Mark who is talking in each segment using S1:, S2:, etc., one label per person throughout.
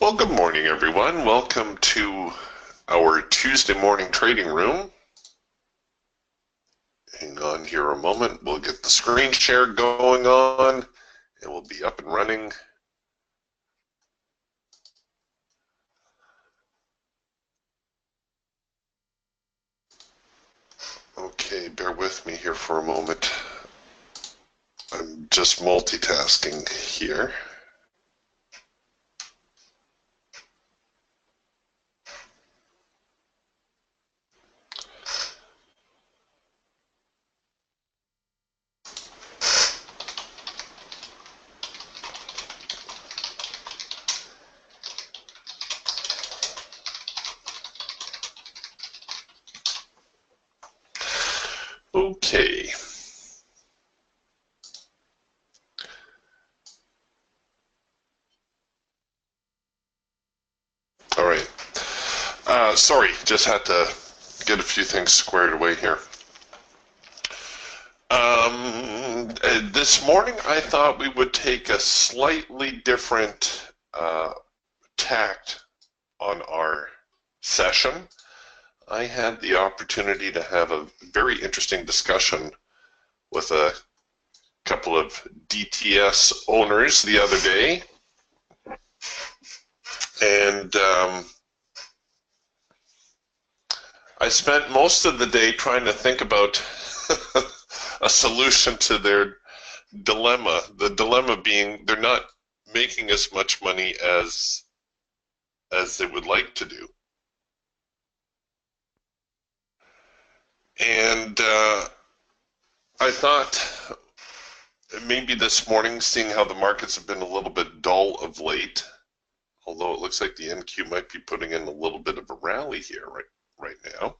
S1: Well, good morning, everyone. Welcome to our Tuesday morning trading room. Hang on here a moment. We'll get the screen share going on, and we'll be up and running. Okay, bear with me here for a moment. I'm just multitasking here. Okay. All right. Sorry, just had to get a few things squared away here. This morning I thought we would take a slightly different tact on our session. I had the opportunity to have a very interesting discussion with a couple of DTS owners the other day, and I spent most of the day trying to think about a solution to their dilemma. The dilemma being they're not making as much money as they would like to do. And I thought maybe this morning, seeing how the markets have been a little bit dull of late, although it looks like the NQ might be putting in a little bit of a rally here right now,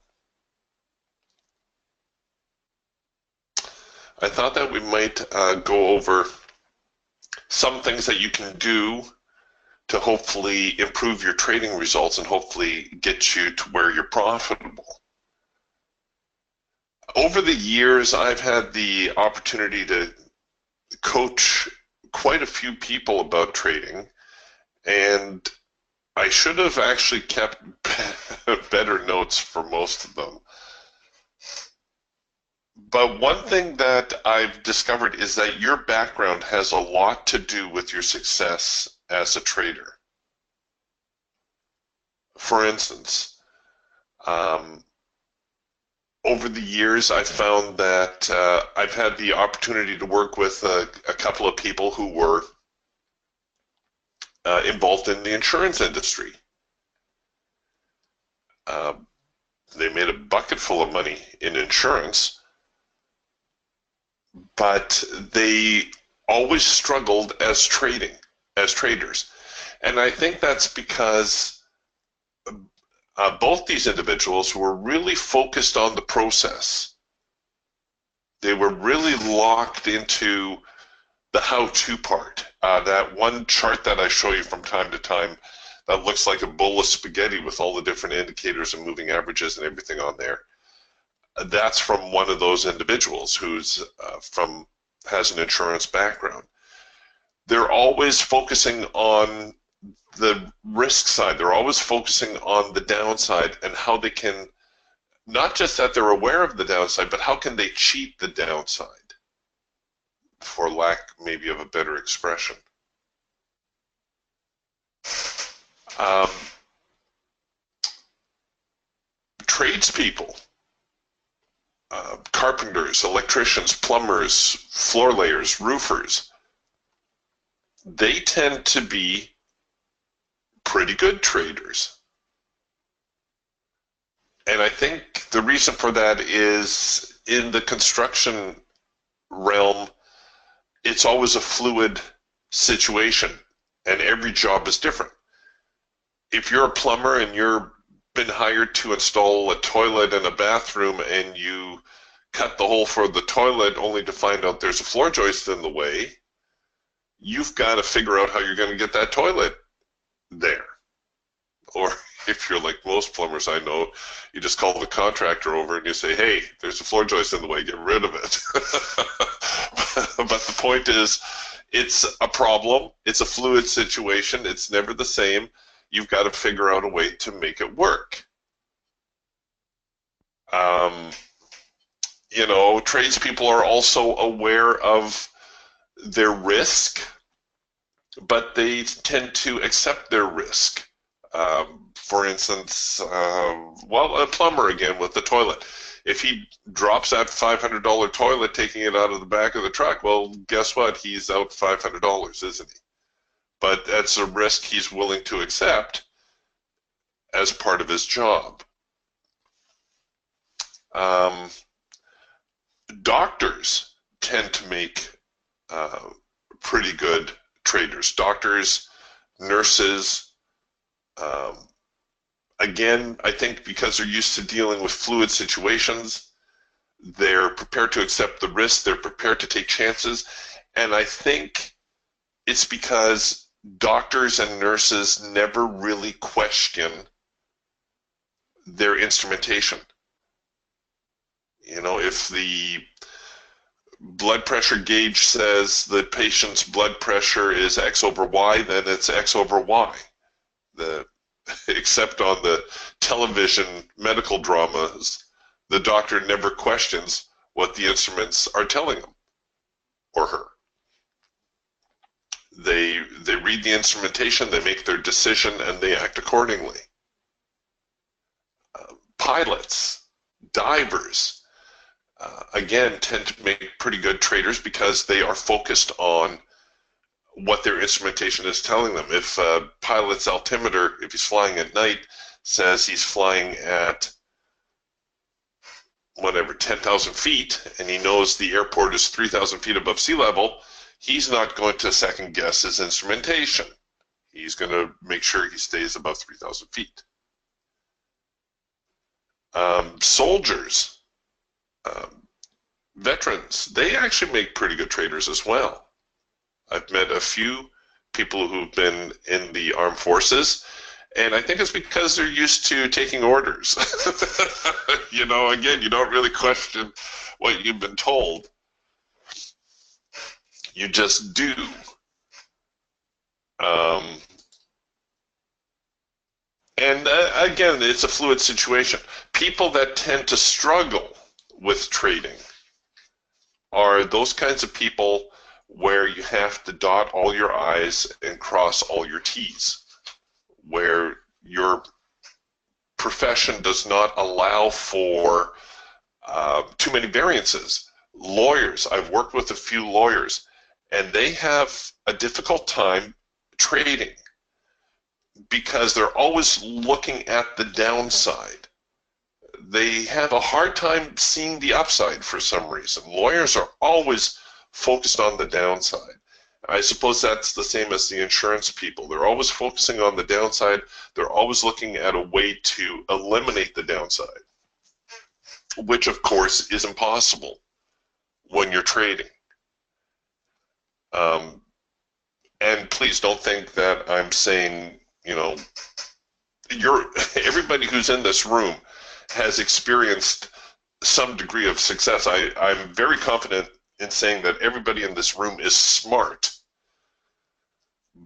S1: I thought that we might go over some things that you can do to hopefully improve your trading results and hopefully get you to where you're profitable. Over the years, I've had the opportunity to coach quite a few people about trading, and I should have actually kept better notes for most of them. But one thing that I've discovered is that your background has a lot to do with your success as a trader. For instance, over the years, I've found that I've had the opportunity to work with a couple of people who were involved in the insurance industry. They made a bucket full of money in insurance, but they always struggled as traders. And I think that's because both these individuals were really focused on the process. They were really locked into the how-to part. That one chart that I show you from time to time that looks like a bowl of spaghetti with all the different indicators and moving averages and everything on there. That's from one of those individuals who's has an insurance background. They're always focusing on the risk side. They're always focusing on the downside and how they can, not just that they're aware of the downside, but how can they cheat the downside, for lack maybe of a better expression. Tradespeople, carpenters, electricians, plumbers, floor layers, roofers, they tend to be pretty good traders. And I think the reason for that is in the construction realm, it's always a fluid situation and every job is different. If you're a plumber and you're been hired to install a toilet and a bathroom and you cut the hole for the toilet only to find out there's a floor joist in the way, you've got to figure out how you're going to get that toilet there. Or if you're like most plumbers I know, you just call the contractor over and you say, hey, there's a floor joist in the way, get rid of it. But the point is, it's a problem, it's a fluid situation, it's never the same. you've got to figure out a way to make it work. Tradespeople are also aware of their risk, but they tend to accept their risk. For instance, a plumber again with the toilet. If he drops that $500 toilet, taking it out of the back of the truck, well, guess what? He's out $500, isn't he? But that's a risk he's willing to accept as part of his job. Doctors tend to make pretty good traders. Doctors, nurses, again, I think because they're used to dealing with fluid situations, they're prepared to accept the risk, they're prepared to take chances, and I think it's because doctors and nurses never really question their instrumentation. If the blood pressure gauge says the patient's blood pressure is X over Y, then it's X over Y. Except on the television medical dramas, the doctor never questions what the instruments are telling him or her. They read the instrumentation, they make their decision, and they act accordingly. Pilots, divers, again, tend to make pretty good traders because they are focused on what their instrumentation is telling them. If a pilot's altimeter, if he's flying at night, says he's flying at 10,000 feet, and he knows the airport is 3,000 feet above sea level, he's not going to second guess his instrumentation. He's going to make sure he stays above 3,000 feet. Soldiers, veterans, they actually make pretty good traders as well. I've met a few people who've been in the armed forces, and I think it's because they're used to taking orders. Again, you don't really question what you've been told. You just do. Again, it's a fluid situation. People that tend to struggle with trading are those kinds of people where you have to dot all your I's and cross all your T's, where your profession does not allow for too many variances. Lawyers, I've worked with a few lawyers, and they have a difficult time trading because they're always looking at the downside. They have a hard time seeing the upside for some reason. Lawyers are always focused on the downside. I suppose that's the same as the insurance people. They're always focusing on the downside. They're always looking at a way to eliminate the downside, which of course is impossible when you're trading. And please don't think that I'm saying, everybody who's in this room has experienced some degree of success. I'm very confident in saying that everybody in this room is smart.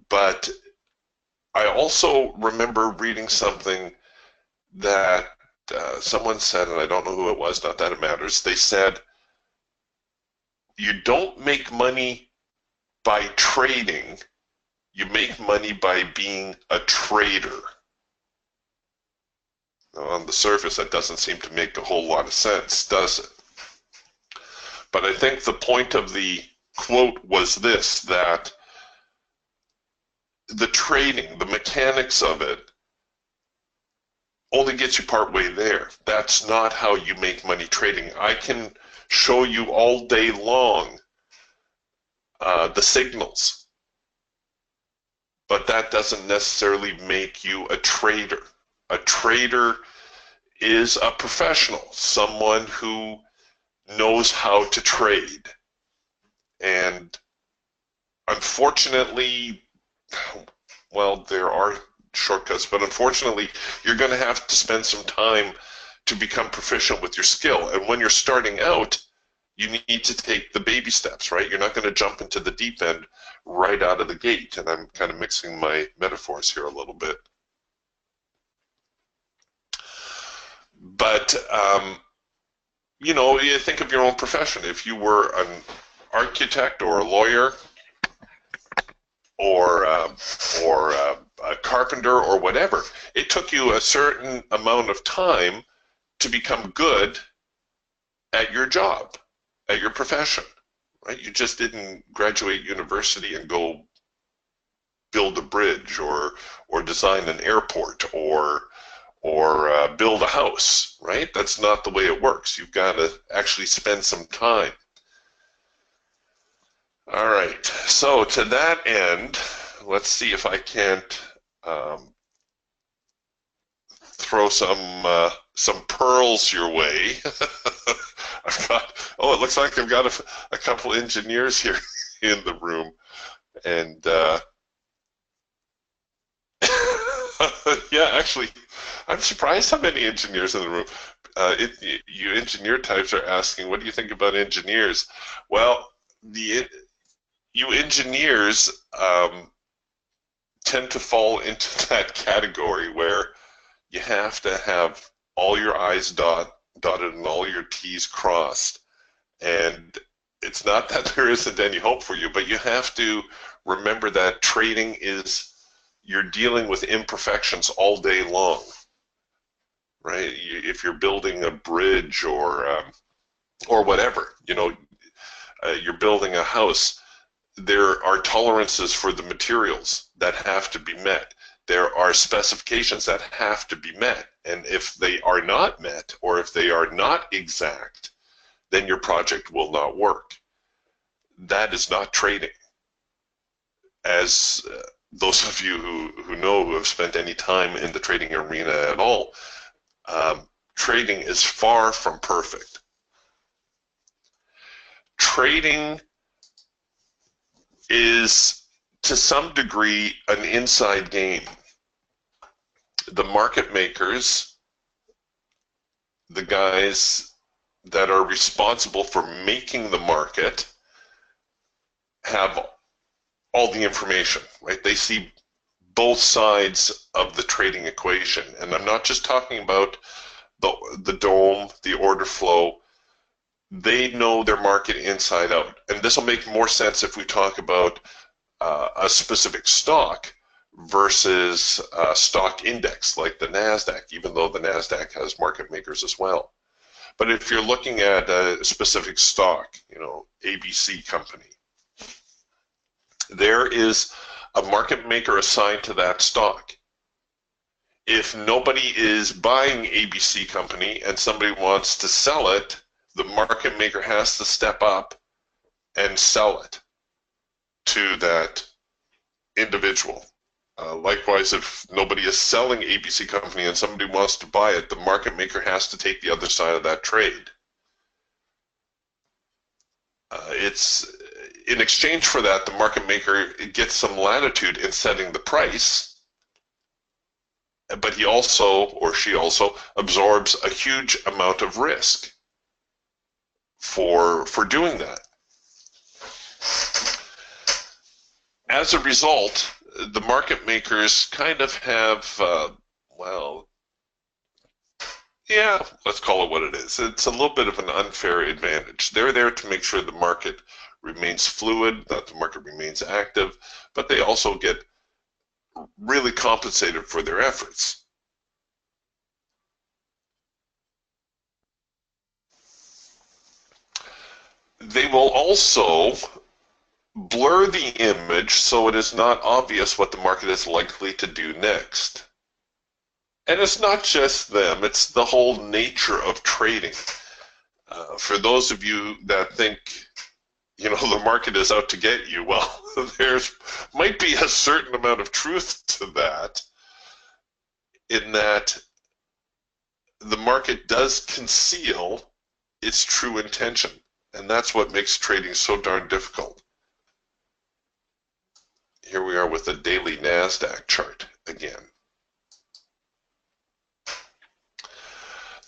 S1: But I also remember reading something that someone said, and I don't know who it was, not that it matters. They said, you don't make money by trading, you make money by being a trader. Now, on the surface, that doesn't seem to make a whole lot of sense, does it? But I think the point of the quote was this, that the trading, the mechanics of it, only gets you part way there. That's not how you make money trading. I can show you all day long the signals, but that doesn't necessarily make you a trader. A trader is a professional, someone who knows how to trade. And unfortunately, well, there are shortcuts, but unfortunately, you're going to have to spend some time to become proficient with your skill. And when you're starting out, you need to take the baby steps, right? You're not going to jump into the deep end right out of the gate. And I'm kind of mixing my metaphors here a little bit. But you think of your own profession. If you were an architect or a lawyer or a carpenter or whatever, it took you a certain amount of time to become good at your job, at your profession, right? You just didn't graduate university and go build a bridge or design an airport or build a house, right? That's not the way it works. You've got to actually spend some time. All right, so to that end, let's see if I can't throw some pearls your way. It looks like I've got a couple engineers here in the room, and yeah, actually, I'm surprised how many engineers in the room. You engineer types are asking, what do you think about engineers? Well, you engineers tend to fall into that category where you have to have all your I's dotted and all your T's crossed. And it's not that there isn't any hope for you, but you have to remember that trading you're dealing with imperfections all day long, right? If you're building a bridge or whatever, you're building a house, there are tolerances for the materials that have to be met. There are specifications that have to be met. And if they are not met, or if they are not exact, then your project will not work. That is not trading. As those of you who know, who have spent any time in the trading arena at all, trading is far from perfect. Trading is, to some degree, an inside game. The market makers, the guys that are responsible for making the market, have all the information, right? They see both sides of the trading equation. And I'm not just talking about the dome, the order flow. They know their market inside out. And this will make more sense if we talk about a specific stock versus a stock index like the NASDAQ, even though the NASDAQ has market makers as well. But if you're looking at a specific stock, ABC company, there is a market maker assigned to that stock. If nobody is buying ABC company and somebody wants to sell it, the market maker has to step up and sell it to that individual. Likewise, if nobody is selling ABC company and somebody wants to buy it, the market maker has to take the other side of that trade. It's in exchange for that, the market maker gets some latitude in setting the price, but he also, or she also, absorbs a huge amount of risk for doing that. As a result, the market makers kind of have, let's call it what it is. It's a little bit of an unfair advantage. They're there to make sure the market remains fluid, that the market remains active, but they also get really compensated for their efforts. They will also blur the image so it is not obvious what the market is likely to do next. And it's not just them, it's the whole nature of trading. For those of you that think, the market is out to get you, well, there's might be a certain amount of truth to that, in that the market does conceal its true intention. And that's what makes trading so darn difficult. Here we are with the daily NASDAQ chart again.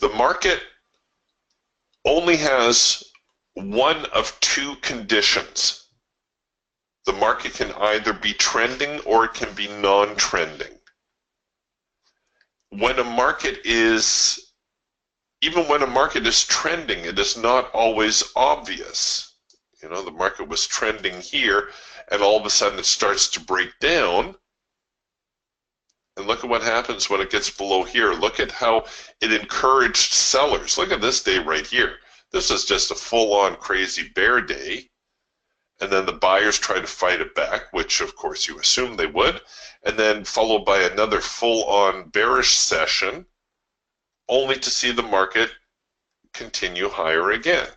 S1: The market only has one of two conditions. The market can either be trending or it can be non-trending. When a market is even when a market is trending, it is not always obvious. You know, the market was trending here, and all of a sudden it starts to break down. And look at what happens when it gets below here. Look at how it encouraged sellers. Look at this day right here. This is just a full-on crazy bear day. And then the buyers try to fight it back, which of course you assume they would, and then followed by another full-on bearish session, only to see the market continue higher again.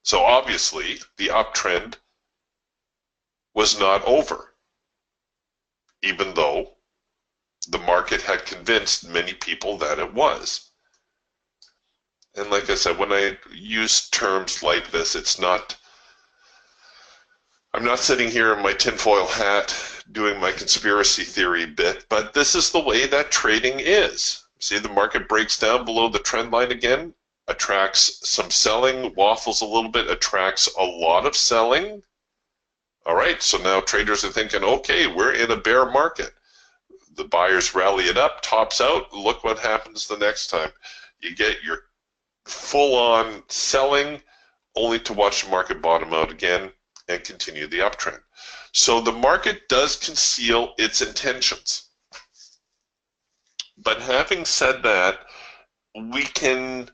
S1: So obviously the uptrend was not over, even though the market had convinced many people that it was. And like I said, when I use terms like this, I'm not sitting here in my tinfoil hat doing my conspiracy theory bit, but this is the way that trading is. See, the market breaks down below the trend line again, attracts some selling, waffles a little bit, attracts a lot of selling. All right, so now traders are thinking, okay, we're in a bear market. The buyers rally it up, tops out, look what happens the next time. You get your full-on selling, only to watch the market bottom out again and continue the uptrend. So the market does conceal its intentions. But having said that, we can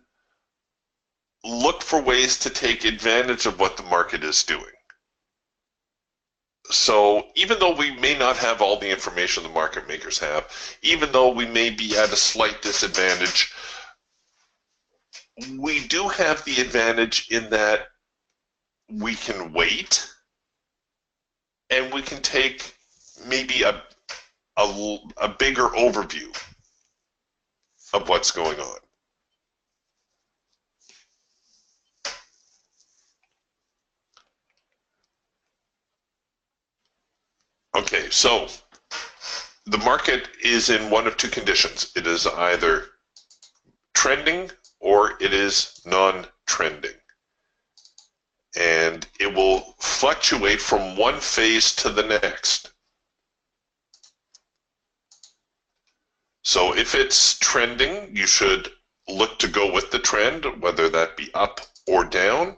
S1: look for ways to take advantage of what the market is doing. So even though we may not have all the information the market makers have, even though we may be at a slight disadvantage, we do have the advantage in that we can wait and we can take maybe a bigger overview of what's going on. Okay, so the market is in one of two conditions. It is either trending or it is non-trending. And it will fluctuate from one phase to the next. So if it's trending, you should look to go with the trend, whether that be up or down.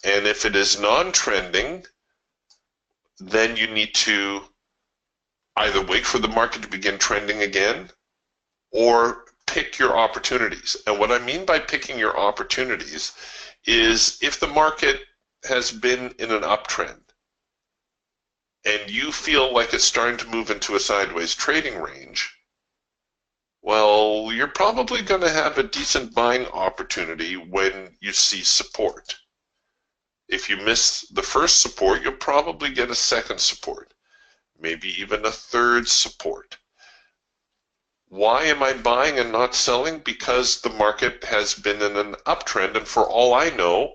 S1: And if it is non-trending, then you need to either wait for the market to begin trending again or pick your opportunities. And what I mean by picking your opportunities is if the market has been in an uptrend and you feel like it's starting to move into a sideways trading range, well, you're probably going to have a decent buying opportunity when you see support. If you miss the first support, you'll probably get a second support, maybe even a third support. Why am I buying and not selling? Because the market has been in an uptrend, and for all I know,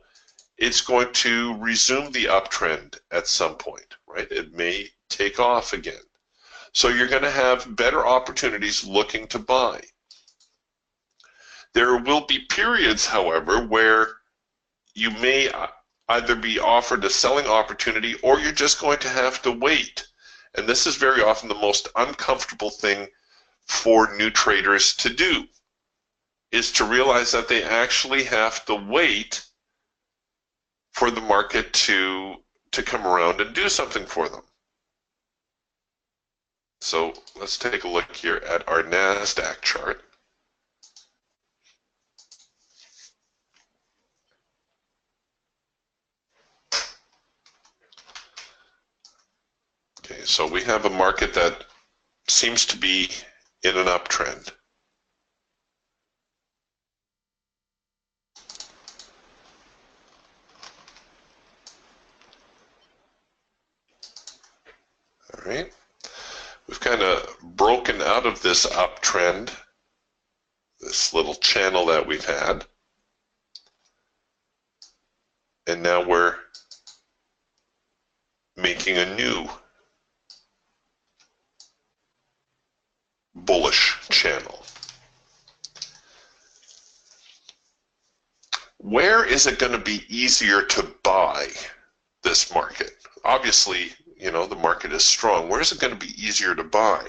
S1: it's going to resume the uptrend at some point, right? It may take off again. So you're going to have better opportunities looking to buy. There will be periods, however, where you may either be offered a selling opportunity or you're just going to have to wait. And this is very often the most uncomfortable thing for new traders to do, is to realize that they actually have to wait for the market to come around and do something for them. So let's take a look here at our NASDAQ chart. Okay, so we have a market that seems to be in an uptrend. All right. We've kind of broken out of this uptrend, this little channel that we've had, and now we're making a new bullish channel. Where is it going to be easier to buy this market? Obviously, you know, the market is strong. Where is it going to be easier to buy?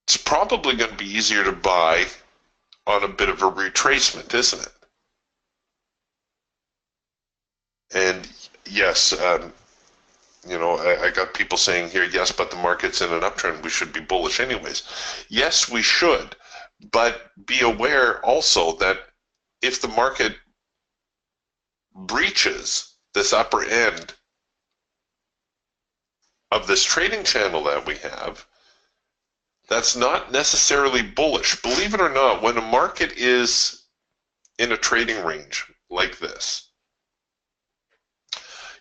S1: It's probably going to be easier to buy on a bit of a retracement, isn't it? And yes, I got people saying here, yes, but the market's in an uptrend. We should be bullish anyways. Yes, we should, but be aware also that if the market breaches this upper end of this trading channel that we have, that's not necessarily bullish. Believe it or not, when a market is in a trading range like this,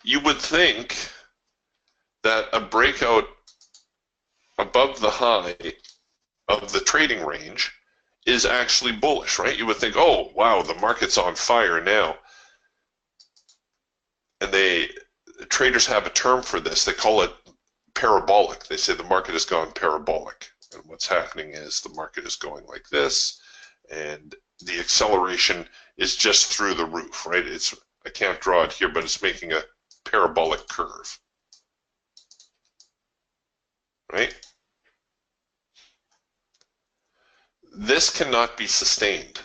S1: you would think that a breakout above the high of the trading range is actually bullish, right? You would think, oh, wow, the market's on fire now. And traders have a term for this. They call it parabolic. They say the market has gone parabolic. And what's happening is the market is going like this, and the acceleration is just through the roof, right? I can't draw it here, but it's making a parabolic curve, right? This cannot be sustained.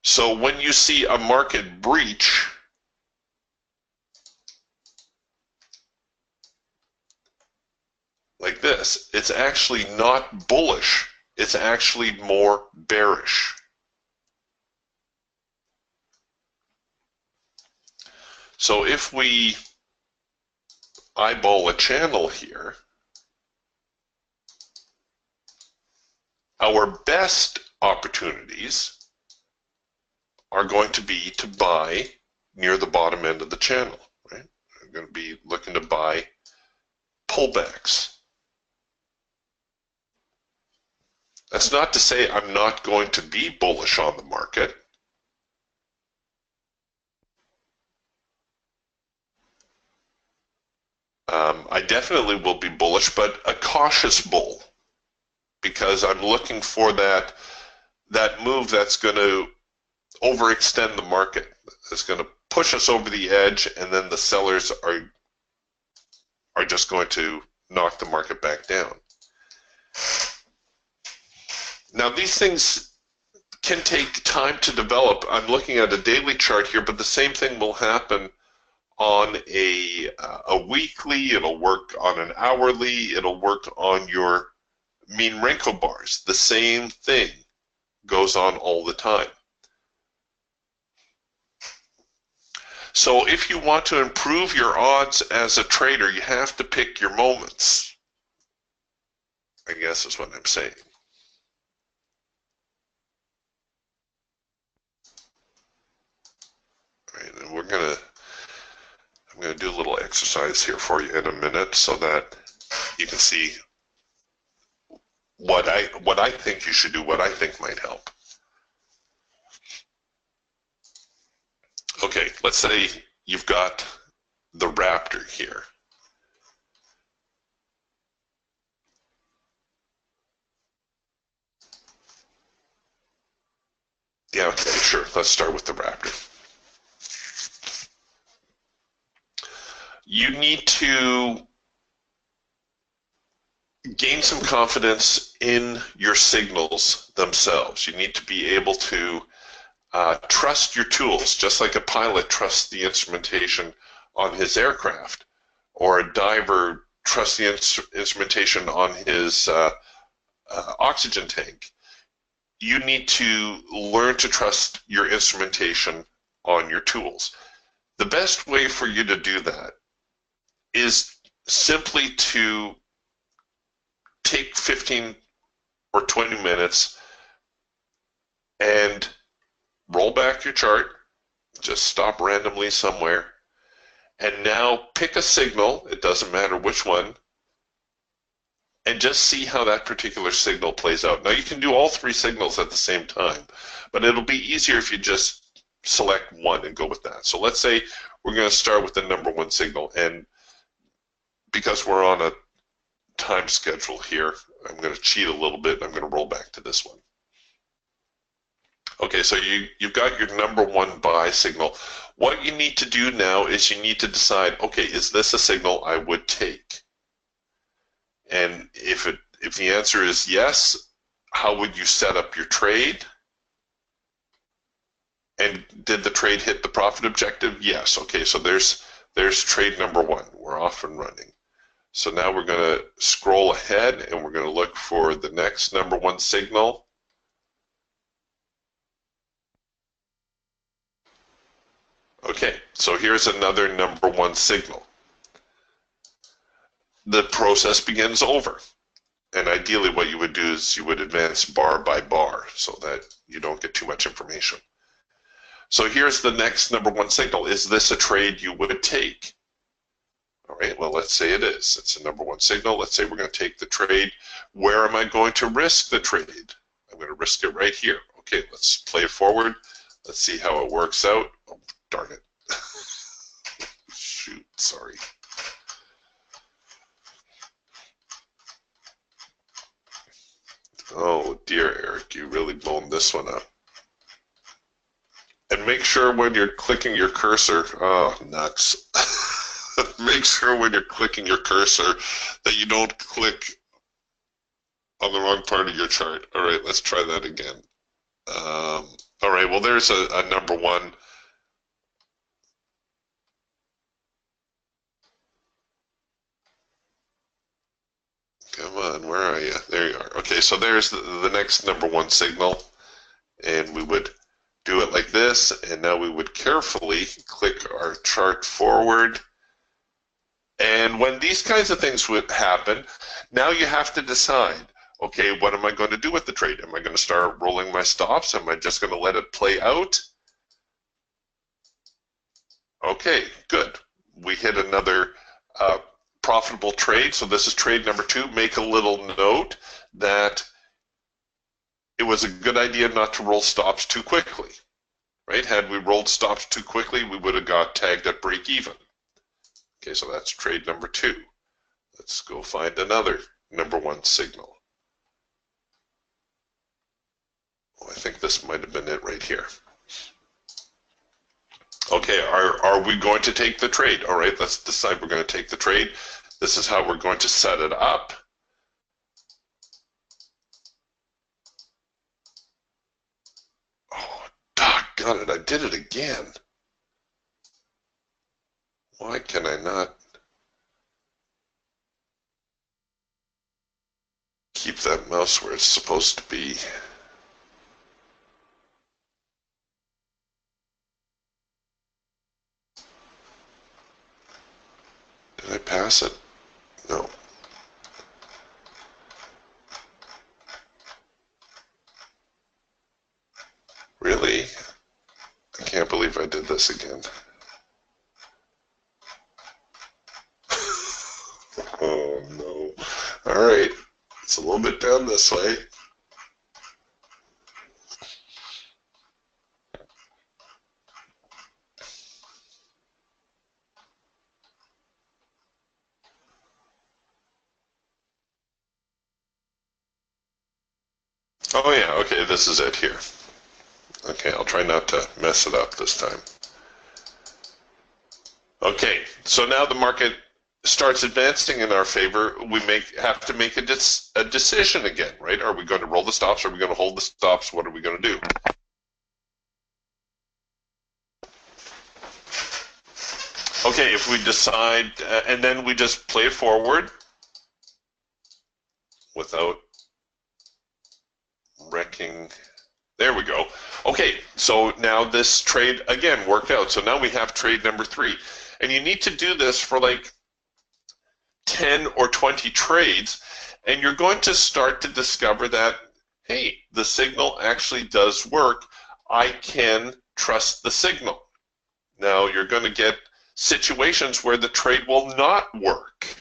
S1: So when you see a market breach, like this, it's actually not bullish, it's actually more bearish. So if we eyeball a channel here, our best opportunities are going to be to buy near the bottom end of the channel, right? I'm going to be looking to buy pullbacks. That's not to say I'm not going to be bullish on the market. I definitely will be bullish, but a cautious bull, because I'm looking for that move that's going to overextend the market. It's going to push us over the edge, and then the sellers are just going to knock the market back down. Now, these things can take time to develop. I'm looking at a daily chart here, but the same thing will happen on a weekly. It'll work on an hourly. It'll work on your mean Renko bars. The same thing goes on all the time. So if you want to improve your odds as a trader, you have to pick your moments, I guess is what I'm saying. All right, and I'm gonna do a little exercise here for you in a minute so that you can see what I think you should do, what I think might help. Okay, let's say you've got the Raptor here. Yeah, okay, sure. Let's start with the Raptor. You need to gain some confidence in your signals themselves. You need to be able to trust your tools, just like a pilot trusts the instrumentation on his aircraft, or a diver trusts the instrumentation on his oxygen tank. You need to learn to trust your instrumentation on your tools. The best way for you to do that is simply to take 15 or 20 minutes and roll back your chart, just stop randomly somewhere, and now pick a signal, it doesn't matter which one, and just see how that particular signal plays out. Now you can do all three signals at the same time, but it'll be easier if you just select one and go with that. So let's say we're going to start with the number one signal, and because we're on a time schedule here, I'm going to cheat a little bit, and I'm going to roll back to this one. Okay, so you've got your number one buy signal. What you need to do now is you need to decide, okay, is this a signal I would take? And if the answer is yes, how would you set up your trade? And did the trade hit the profit objective? Yes. Okay, so there's trade number one. We're off and running. So now we're going to scroll ahead and we're going to look for the next number one signal. Okay, so here's another number one signal. The process begins over. And ideally what you would do is you would advance bar by bar so that you don't get too much information. So here's the next number one signal. Is this a trade you would take? All right, well, let's say it is. It's a number one signal. Let's say we're going to take the trade. Where am I going to risk the trade? I'm going to risk it right here. Okay, let's play it forward. Let's see how it works out. Oh, darn it. Shoot, sorry. Oh dear, Eric, you really blown this one up. And make sure when you're clicking your cursor, oh, nuts. Make sure when you're clicking your cursor that you don't click on the wrong part of your chart. All right, let's try that again. All right, well, there's a number one. Come on, where are you? There you are. Okay, so there's the next number one signal, and we would do it like this, and now we would carefully click our chart forward. And when these kinds of things would happen, now you have to decide, okay, what am I going to do with the trade? Am I going to start rolling my stops? Am I just going to let it play out? Okay, good. We hit another profitable trade. So this is trade number two. Make a little note that it was a good idea not to roll stops too quickly, right? Had we rolled stops too quickly, we would have got tagged at break even. Okay, so that's trade number two. Let's go find another number one signal. Oh, I think this might have been it right here. Okay, are we going to take the trade? All right, let's decide we're going to take the trade. This is how we're going to set it up. Oh, doggone it, I did it again. Why can I not keep that mouse where it's supposed to be? Did I pass it? No. Really? I can't believe I did this again. Oh no. All right. It's a little bit down this way. Oh yeah, okay, this is it here. Okay, I'll try not to mess it up this time. Okay, so now the market starts advancing in our favor. We have to make a decision again, right? Are we going to roll the stops? Are we going to hold the stops? What are we going to do? Okay, if we decide, and then we just play it forward without wrecking. There we go. Okay, so now this trade again worked out. So now we have trade number three. And you need to do this for like 10 or 20 trades, and you're going to start to discover that, hey, the signal actually does work. I can trust the signal. Now you're going to get situations where the trade will not work.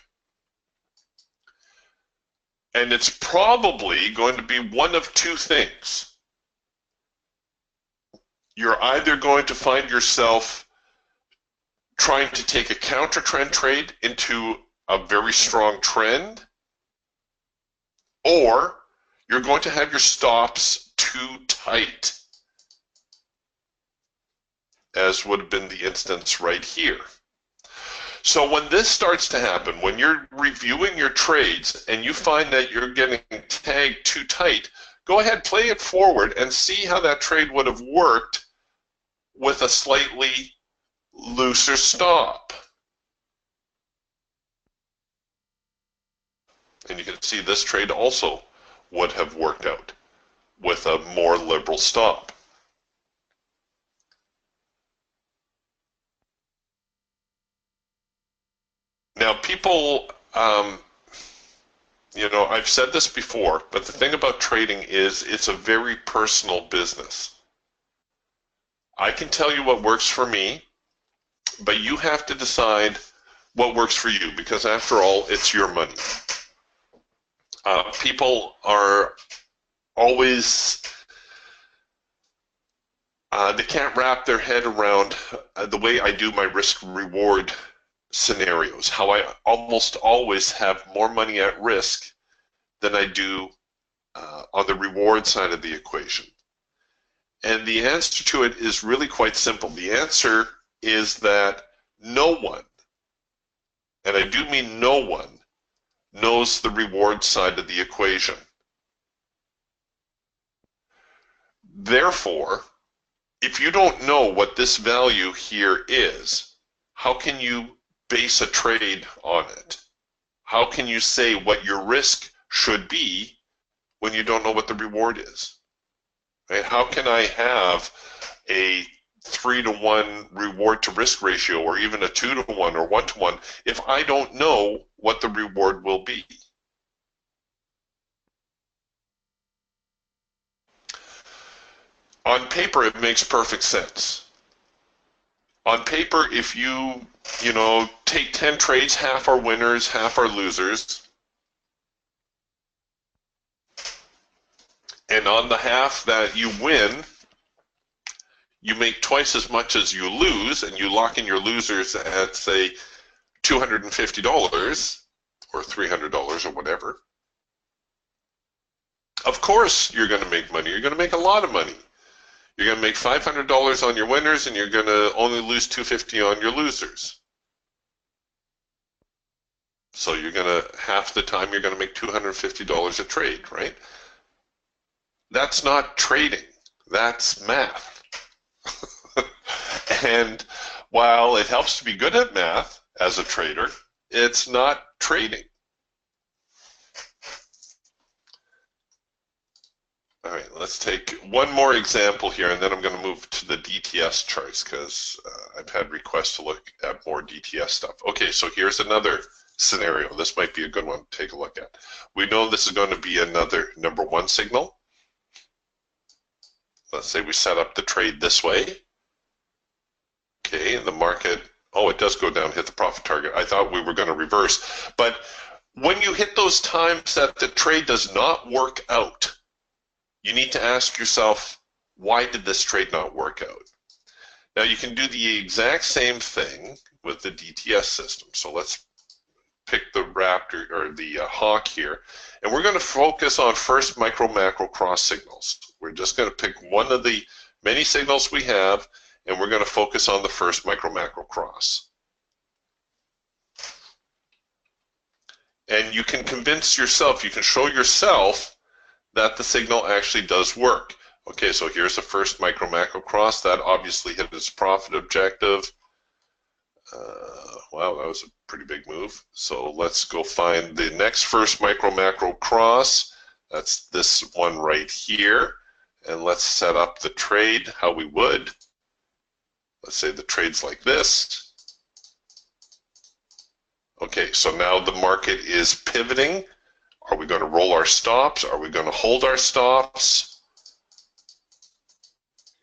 S1: And it's probably going to be one of two things. You're either going to find yourself trying to take a counter trend trade into a very strong trend, or you're going to have your stops too tight, as would have been the instance right here. So when this starts to happen, when you're reviewing your trades and you find that you're getting tagged too tight, go ahead, play it forward and see how that trade would have worked with a slightly looser stop. And you can see this trade also would have worked out with a more liberal stop. Now, people, I've said this before, but the thing about trading is it's a very personal business. I can tell you what works for me, but you have to decide what works for you, because after all, it's your money. People are always, they can't wrap their head around the way I do my risk-reward scenarios, how I almost always have more money at risk than I do on the reward side of the equation. And the answer to it is really quite simple. The answer is that no one, and I do mean no one, knows the reward side of the equation. Therefore, if you don't know what this value here is, how can you base a trade on it? How can you say what your risk should be when you don't know what the reward is? Right? How can I have a 3-to-1 reward to risk ratio, or even a 2-to-1 or 1-to-1, if I don't know what the reward will be? On paper, it makes perfect sense. On paper, if you take 10 trades, half are winners, half are losers. And on the half that you win, you make twice as much as you lose, and you lock in your losers at, say, $250 or $300 or whatever. Of course you're going to make money. You're going to make a lot of money. You're going to make $500 on your winners, and you're going to only lose $250 on your losers. So you're going to, half the time, you're going to make $250 a trade, right? That's not trading. That's math. And while it helps to be good at math as a trader, it's not trading. All right, let's take one more example here, and then I'm going to move to the DTS charts, because I've had requests to look at more DTS stuff. Okay, so here's another scenario. This might be a good one to take a look at. We know this is going to be another number one signal. Let's say we set up the trade this way. Okay, and the market, oh, it does go down, hit the profit target. I thought we were going to reverse. But when you hit those times that the trade does not work out, you need to ask yourself, why did this trade not work out? Now, you can do the exact same thing with the DTS system. So let's pick the Raptor, or the Hawk here, and we're going to focus on first micro macro cross signals. We're just going to pick one of the many signals we have, and we're going to focus on the first micro macro cross. And you can convince yourself, you can show yourself that the signal actually does work. Okay, so here's the first micro macro cross. That obviously hit its profit objective. Wow, that was a pretty big move. So let's go find the next first micro macro cross. That's this one right here. And let's set up the trade how we would. Let's say the trade's like this. Okay, so now the market is pivoting. Are we going to roll our stops? Are we going to hold our stops?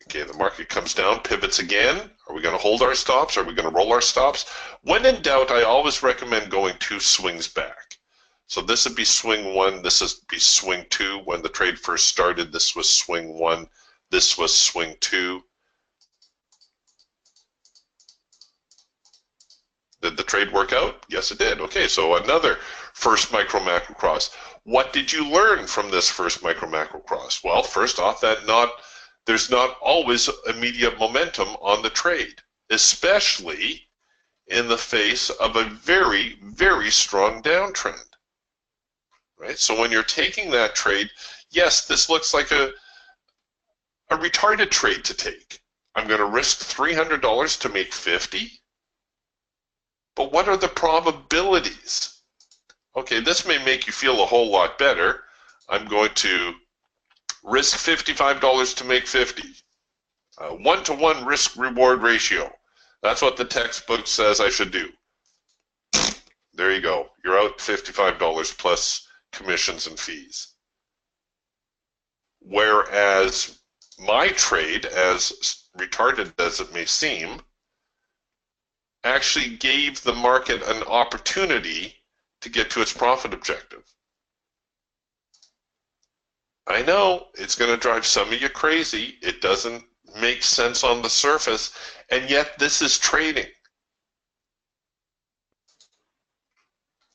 S1: Okay, the market comes down, pivots again. Are we going to hold our stops? Are we going to roll our stops? When in doubt, I always recommend going 2 swings back. So this would be swing 1, this would be swing 2. When the trade first started, this was swing 1, this was swing 2. Did the trade work out? Yes, it did. Okay, so another first micro macro cross. What did you learn from this first micro macro cross? Well, first off, that there's not always immediate momentum on the trade, especially in the face of a very, very strong downtrend. Right? So when you're taking that trade, yes, this looks like a retarded trade to take. I'm going to risk $300 to make 50. But what are the probabilities? Okay, this may make you feel a whole lot better. I'm going to risk $55 to make 50. 1-to-1 risk-reward ratio. That's what the textbook says I should do. There you go. You're out $55 plus commissions and fees. Whereas my trade, as retarded as it may seem, actually gave the market an opportunity to get to its profit objective. I know it's going to drive some of you crazy. It doesn't make sense on the surface, and yet this is trading.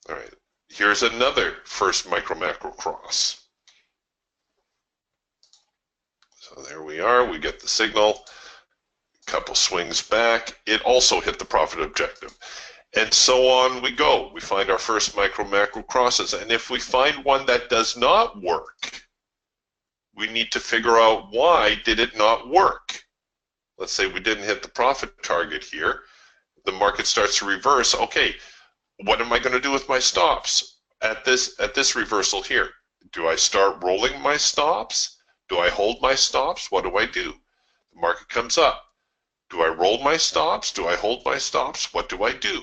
S1: All right, here's another first micro macro cross. So there we are, we get the signal, couple swings back, it also hit the profit objective. And so on we go. We find our first micro macro crosses, and if we find one that does not work, we need to figure out why did it not work. Let's say we didn't hit the profit target here. The market starts to reverse. Okay, what am I going to do with my stops at this reversal here? Do I start rolling my stops? Do I hold my stops? What do I do? The market comes up. Do I roll my stops? Do I hold my stops? What do I do?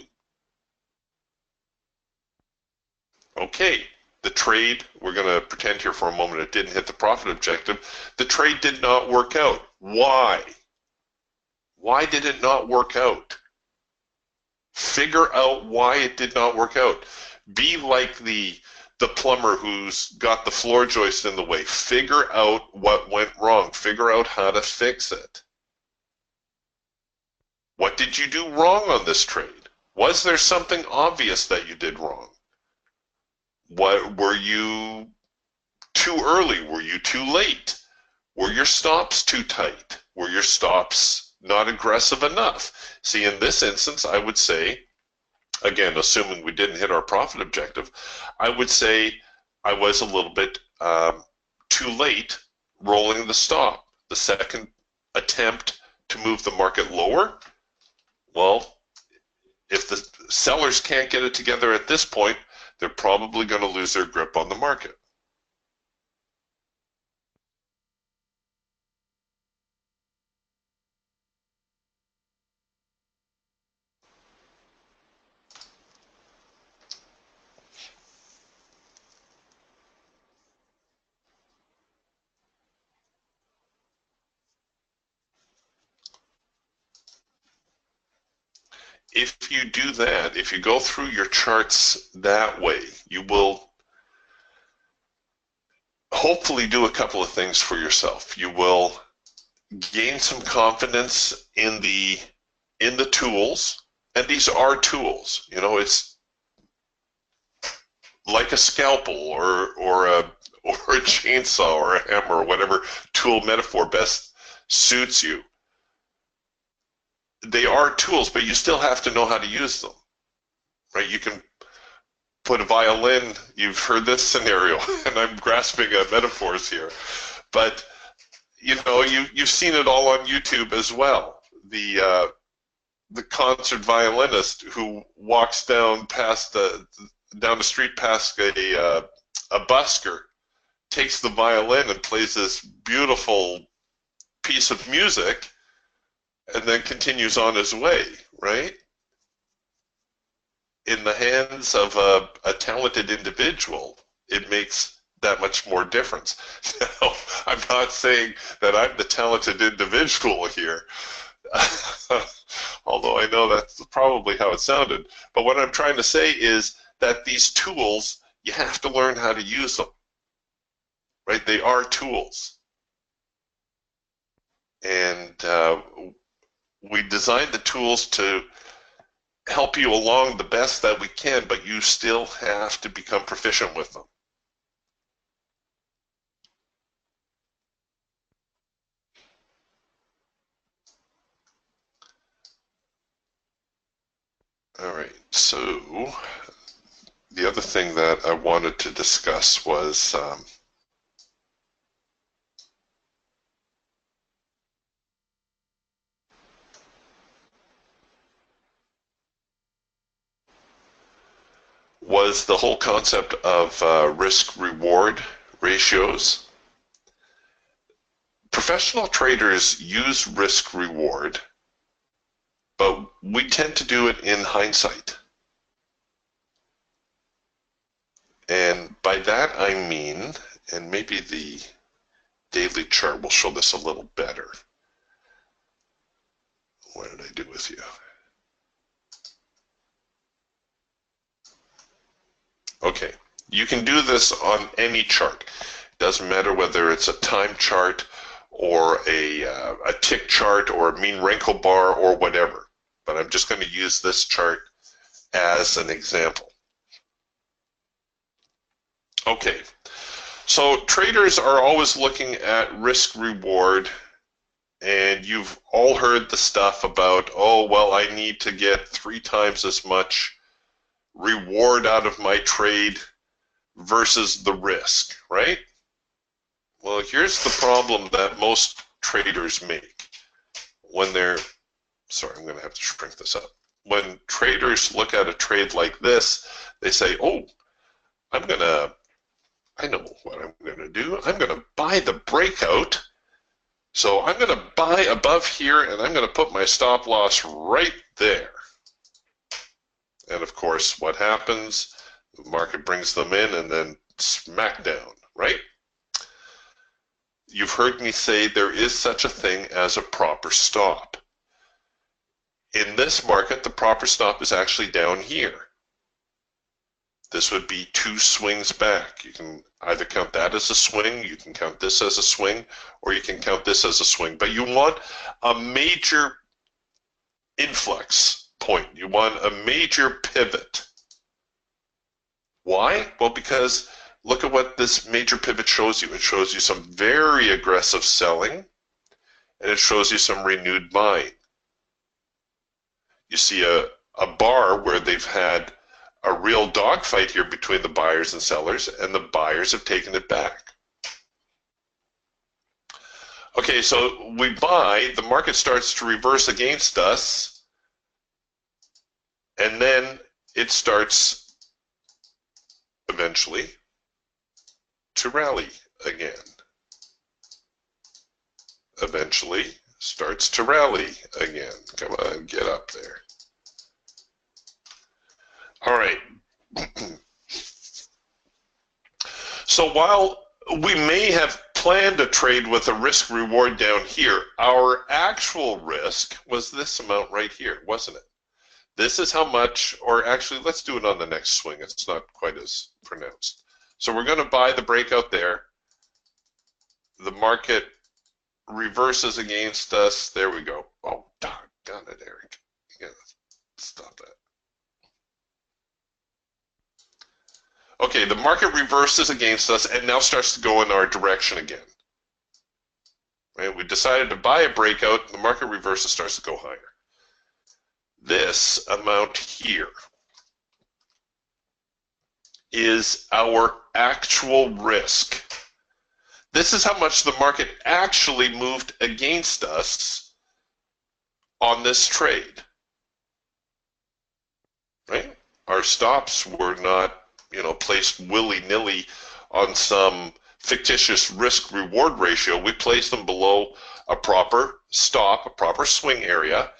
S1: Okay, the trade, we're going to pretend here for a moment it didn't hit the profit objective. The trade did not work out. Why? Why did it not work out? Figure out why it did not work out. Be like the plumber who's got the floor joist in the way. Figure out what went wrong. Figure out how to fix it. What did you do wrong on this trade? Was there something obvious that you did wrong? What, were you too early? Were you too late? Were your stops too tight? Were your stops not aggressive enough? See, in this instance, I would say, again, assuming we didn't hit our profit objective, I would say I was a little bit too late rolling the stop. The second attempt to move the market lower, well, if the sellers can't get it together at this point, they're probably going to lose their grip on the market. If you do that, if you go through your charts that way, you will hopefully do a couple of things for yourself. You will gain some confidence in the tools, and these are tools. You know, it's like a scalpel or a chainsaw or a hammer or whatever tool metaphor best suits you. They are tools, but you still have to know how to use them, right? You can put a violin. You've heard this scenario, and I'm grasping at metaphors here, but you know, you've seen it all on YouTube as well. The concert violinist who walks down the street past a busker, takes the violin and plays this beautiful piece of music, and then continues on his way, right? In the hands of a talented individual, it makes that much more difference. Now, I'm not saying that I'm the talented individual here, although I know that's probably how it sounded. But what I'm trying to say is that these tools, you have to learn how to use them, right? They are tools. And we designed the tools to help you along the best that we can, but you still have to become proficient with them. All right, so the other thing that I wanted to discuss was the whole concept of risk-reward ratios. Professional traders use risk-reward, but we tend to do it in hindsight. And by that I mean, and maybe the daily chart will show this a little better. What did I do with you? Okay, you can do this on any chart. It doesn't matter whether it's a time chart or a tick chart or a mean wrinkle bar or whatever. But I'm just going to use this chart as an example. Okay, so traders are always looking at risk reward, and you've all heard the stuff about, oh, well, I need to get 3 times as much reward out of my trade versus the risk, right? Well, here's the problem that most traders make when they're, sorry, I'm going to have to shrink this up. When traders look at a trade like this, they say, oh, I know what I'm going to do. I'm going to buy the breakout. So I'm going to buy above here, and I'm going to put my stop loss right there. And of course, what happens? The market brings them in and then smack down, right? You've heard me say there is such a thing as a proper stop. In this market, the proper stop is actually down here. This would be 2 swings back. You can either count that as a swing, you can count this as a swing, or you can count this as a swing. But you want a major influx point. You want a major pivot. Why? Well, because look at what this major pivot shows you. It shows you some very aggressive selling, and it shows you some renewed buying. You see a bar where they've had a real dogfight here between the buyers and sellers, and the buyers have taken it back. Okay, so we buy, the market starts to reverse against us, and then it starts eventually to rally again. Eventually starts to rally again. Come on, get up there. All right. So while we may have planned a trade with a risk reward down here, our actual risk was this amount right here, wasn't it? This is how much, or actually let's do it on the next swing. It's not quite as pronounced. So we're going to buy the breakout there. The market reverses against us. There we go. Oh, doggone it, Eric. You gotta stop that. Okay, the market reverses against us and now starts to go in our direction again. Right? We decided to buy a breakout, the market reverses, starts to go higher. This amount here is our actual risk. This is how much the market actually moved against us on this trade. Right? Our stops were not, placed willy-nilly on some fictitious risk-reward ratio. We placed them below a proper stop, a proper swing area,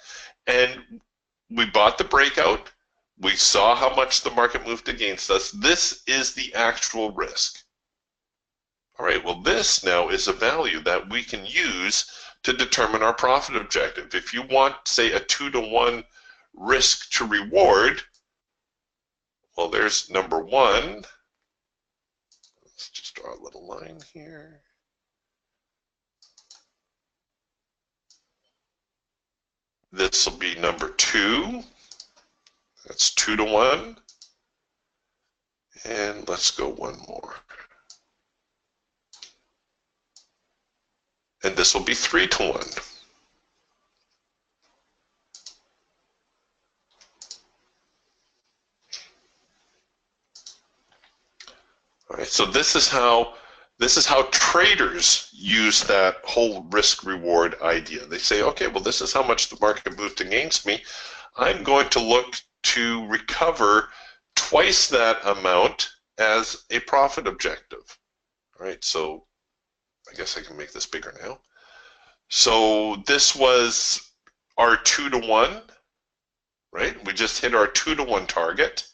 S1: and we bought the breakout. We saw how much the market moved against us. This is the actual risk. All right, well, this now is a value that we can use to determine our profit objective. If you want, say, a 2-to-1 risk to reward, well, there's number 1. Let's just draw a little line here. This will be number 2. That's 2-to-1. And let's go one more. And this will be 3-to-1. Right, so this is how traders use that whole risk reward idea. They say, okay, well, this is how much the market moved against me. I'm going to look to recover twice that amount as a profit objective. All right, so I guess I can make this bigger now. So this was our 2-to-1, right? We just hit our 2-to-1 target.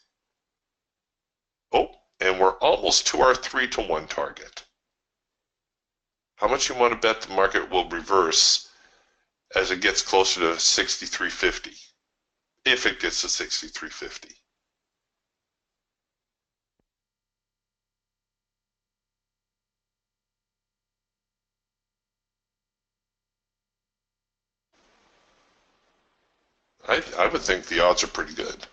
S1: Oh, and we're almost to our 3-to-1 target. How much you want to bet the market will reverse as it gets closer to 63.50, if it gets to 63.50? I would think the odds are pretty good.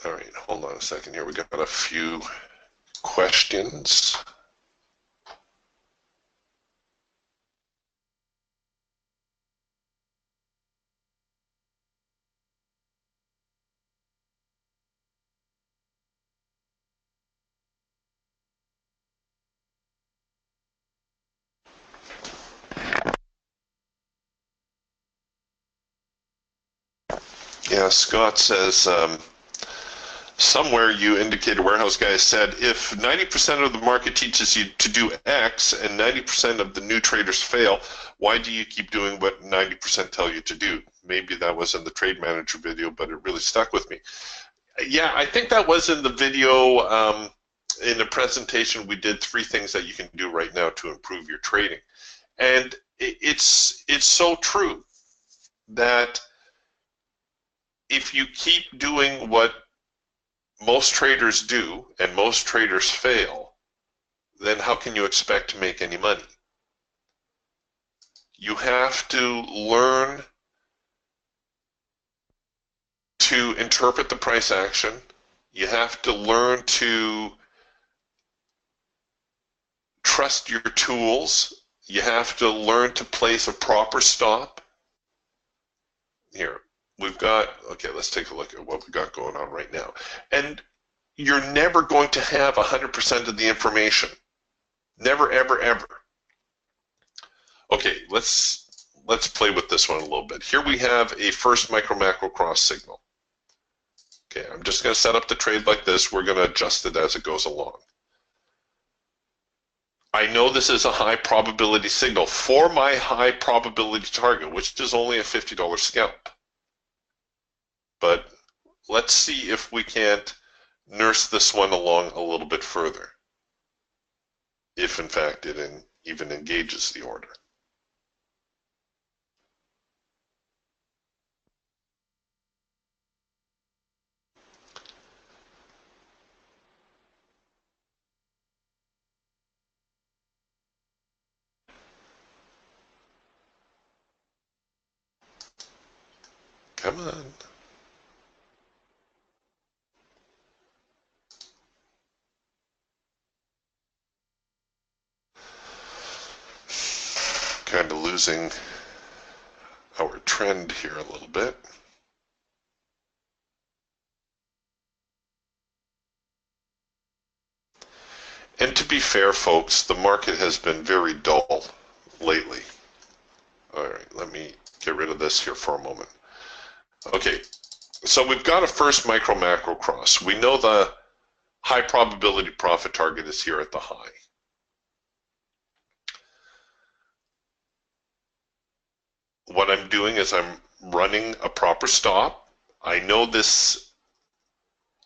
S1: All right, hold on a second here. We got a few questions. Yeah, Scott says, somewhere you indicated, warehouse guy said, if 90% of the market teaches you to do X and 90% of the new traders fail, why do you keep doing what 90% tell you to do? Maybe that was in the Trade Manager video, but it really stuck with me. Yeah, I think that was in the video. In the presentation, we did 3 things that you can do right now to improve your trading. And it's so true that if you keep doing what most traders do and most traders fail, then how can you expect to make any money? You have to learn to interpret the price action. You have to learn to trust your tools. You have to learn to place a proper stop. Here, we've got, okay, let's take a look at what we got going on right now. And you're never going to have 100% of the information. Never, ever, ever. Okay, let's play with this one a little bit. Here we have a first micro-macro cross signal. Okay, I'm just going to set up the trade like this. We're going to adjust it as it goes along. I know this is a high probability signal for my high probability target, which is only a $50 scalp. But let's see if we can't nurse this one along a little bit further, if in fact it even engages the order. Come on. Kind of losing our trend here a little bit. And to be fair, folks, the market has been very dull lately. All right, let me get rid of this here for a moment. Okay, so we've got a first micro-macro cross. We know the high probability profit target is here at the high. What I'm doing is I'm running a proper stop. I know this,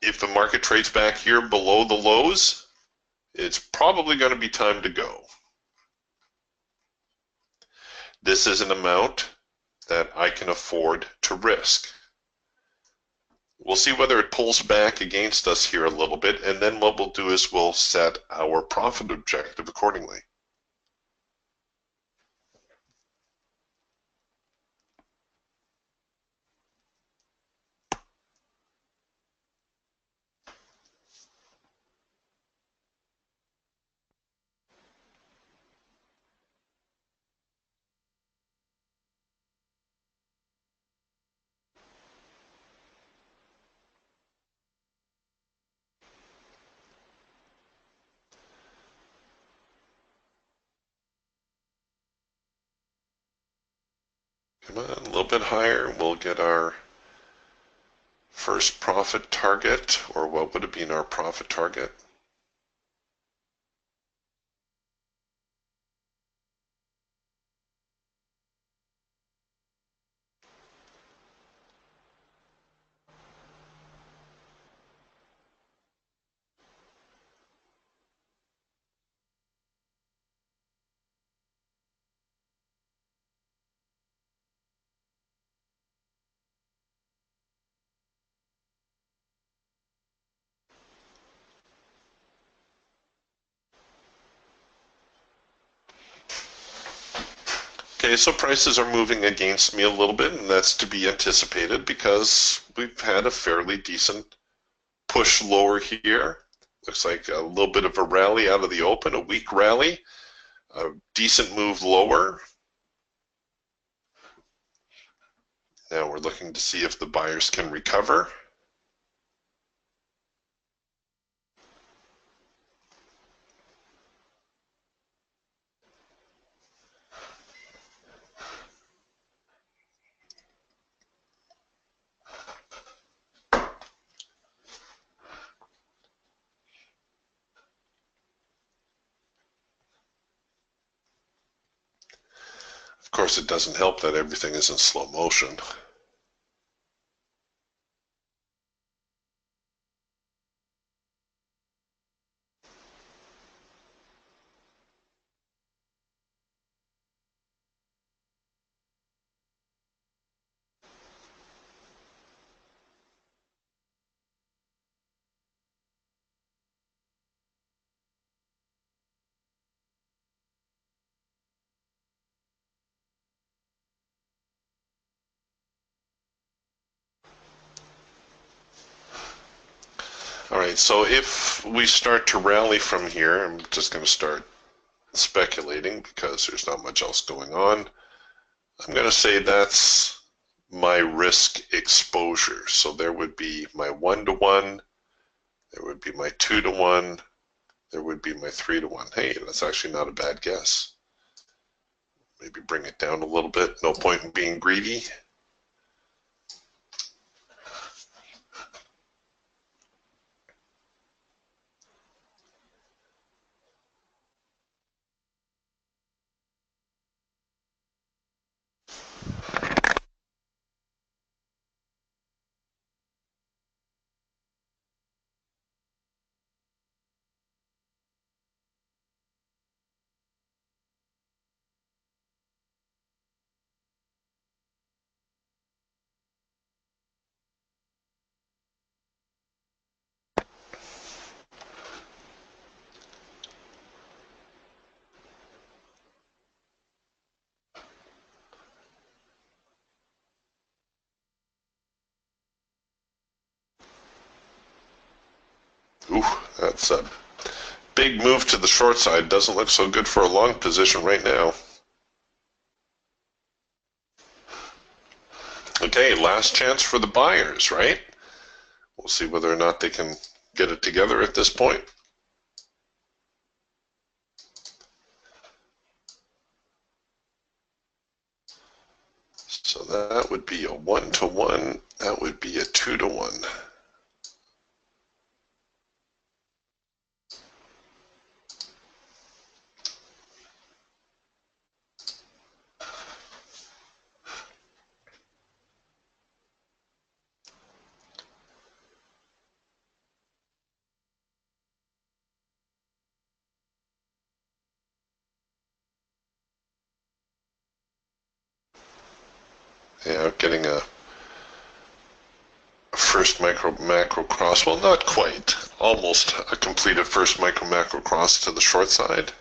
S1: if the market trades back here below the lows, it's probably going to be time to go. This is an amount that I can afford to risk. We'll see whether it pulls back against us here a little bit, and then what we'll do is we'll set our profit objective accordingly. Come on, a little bit higher. We'll get our first profit target, or what would have been our profit target? Okay, so prices are moving against me a little bit, and that's to be anticipated because we've had a fairly decent push lower here. Looks like a little bit of a rally out of the open, a weak rally, a decent move lower. Now we're looking to see if the buyers can recover. Of course, it doesn't help that everything is in slow motion. All right, so if we start to rally from here, I'm just going to start speculating because there's not much else going on. I'm going to say that's my risk exposure. So there would be my 1-to-1, there would be my 2-to-1, there would be my 3-to-1. Hey, that's actually not a bad guess. Maybe bring it down a little bit. No point in being greedy. Ooh, that's a big move to the short side. Doesn't look so good for a long position right now. Okay, last chance for the buyers, right? We'll see whether or not they can get it together at this point. So that would be a 1-to-1. That would be a 2-to-1. Yeah, getting a first macro cross. Well, not quite. Almost a completed first macro cross to the short side.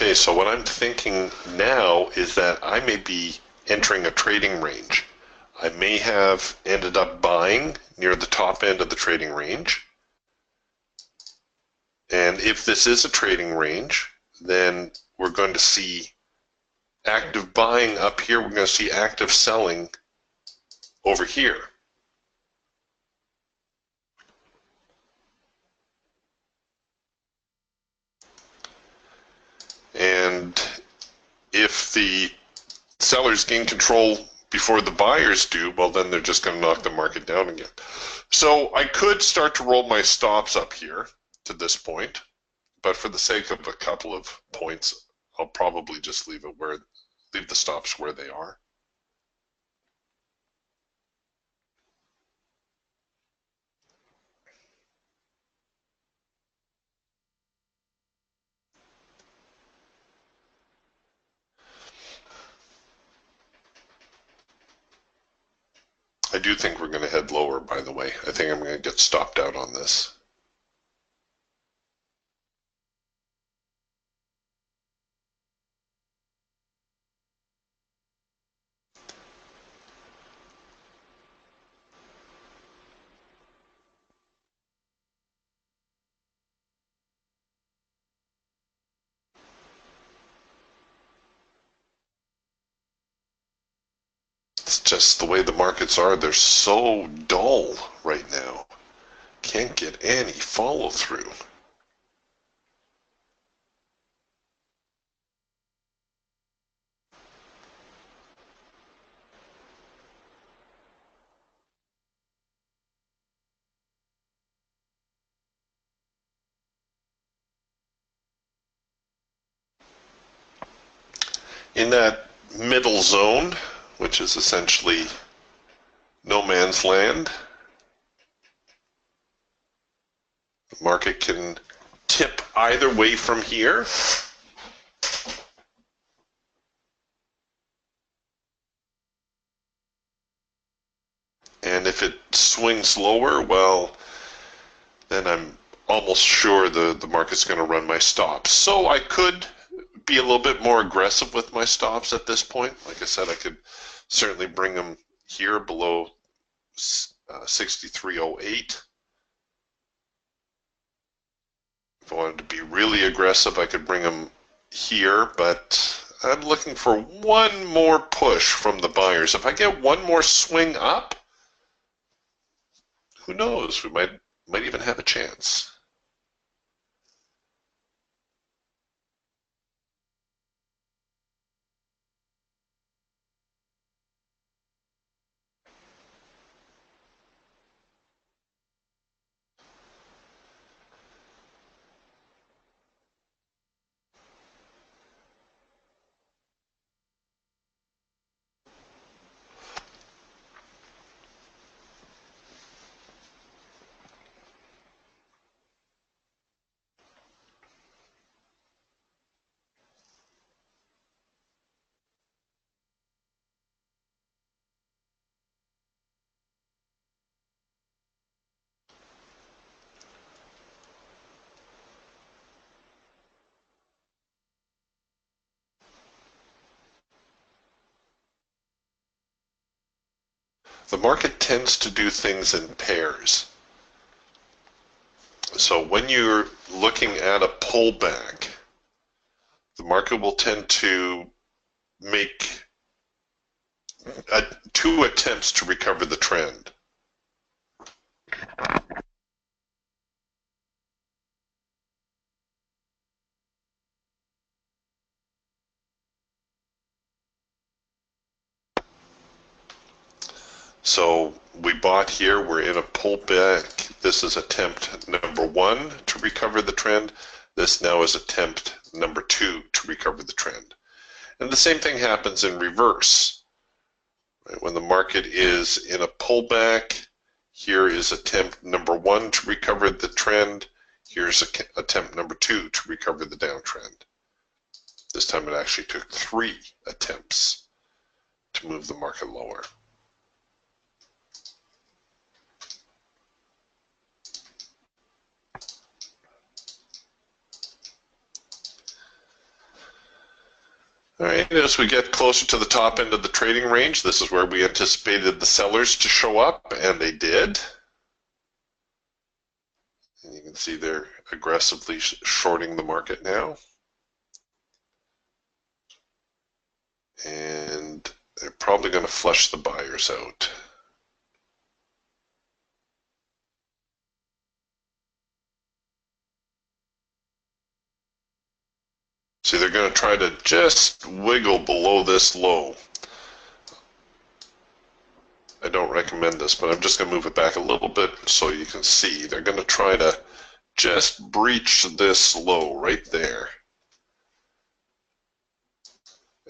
S1: Okay, so what I'm thinking now is that I may be entering a trading range. I may have ended up buying near the top end of the trading range. And if this is a trading range, then we're going to see active buying up here. We're going to see active selling over here. And if the sellers gain control before the buyers do, well, then they're just going to knock the market down again. So I could start to roll my stops up here to this point, but for the sake of a couple of points, I'll probably just leave the stops where they are. I do think we're going to head lower, by the way. I think I'm going to get stopped out on this. It's just the way the markets are. They're so dull right now. Can't get any follow through. In that middle zone, which is essentially no man's land, the market can tip either way from here. And if it swings lower, well, then I'm almost sure the market's going to run my stops. So I could be a little bit more aggressive with my stops at this point. Like I said, I could certainly bring them here below 63.08. If I wanted to be really aggressive, I could bring them here, but I'm looking for one more push from the buyers. If I get one more swing up, who knows? We might even have a chance. The market tends to do things in pairs. So when you're looking at a pullback, the market will tend to make two attempts to recover the trend. So we bought here, we're in a pullback. This is attempt number one to recover the trend. This now is attempt number two to recover the trend. And the same thing happens in reverse. Right? When the market is in a pullback, here is attempt number one to recover the trend. Here's attempt number two to recover the downtrend. This time it actually took 3 attempts to move the market lower. All right, as we get closer to the top end of the trading range, this is where we anticipated the sellers to show up, and they did. And you can see they're aggressively shorting the market now. And they're probably going to flush the buyers out. See, they're going to try to just wiggle below this low. I don't recommend this, but I'm just going to move it back a little bit so you can see. They're going to try to just breach this low right there.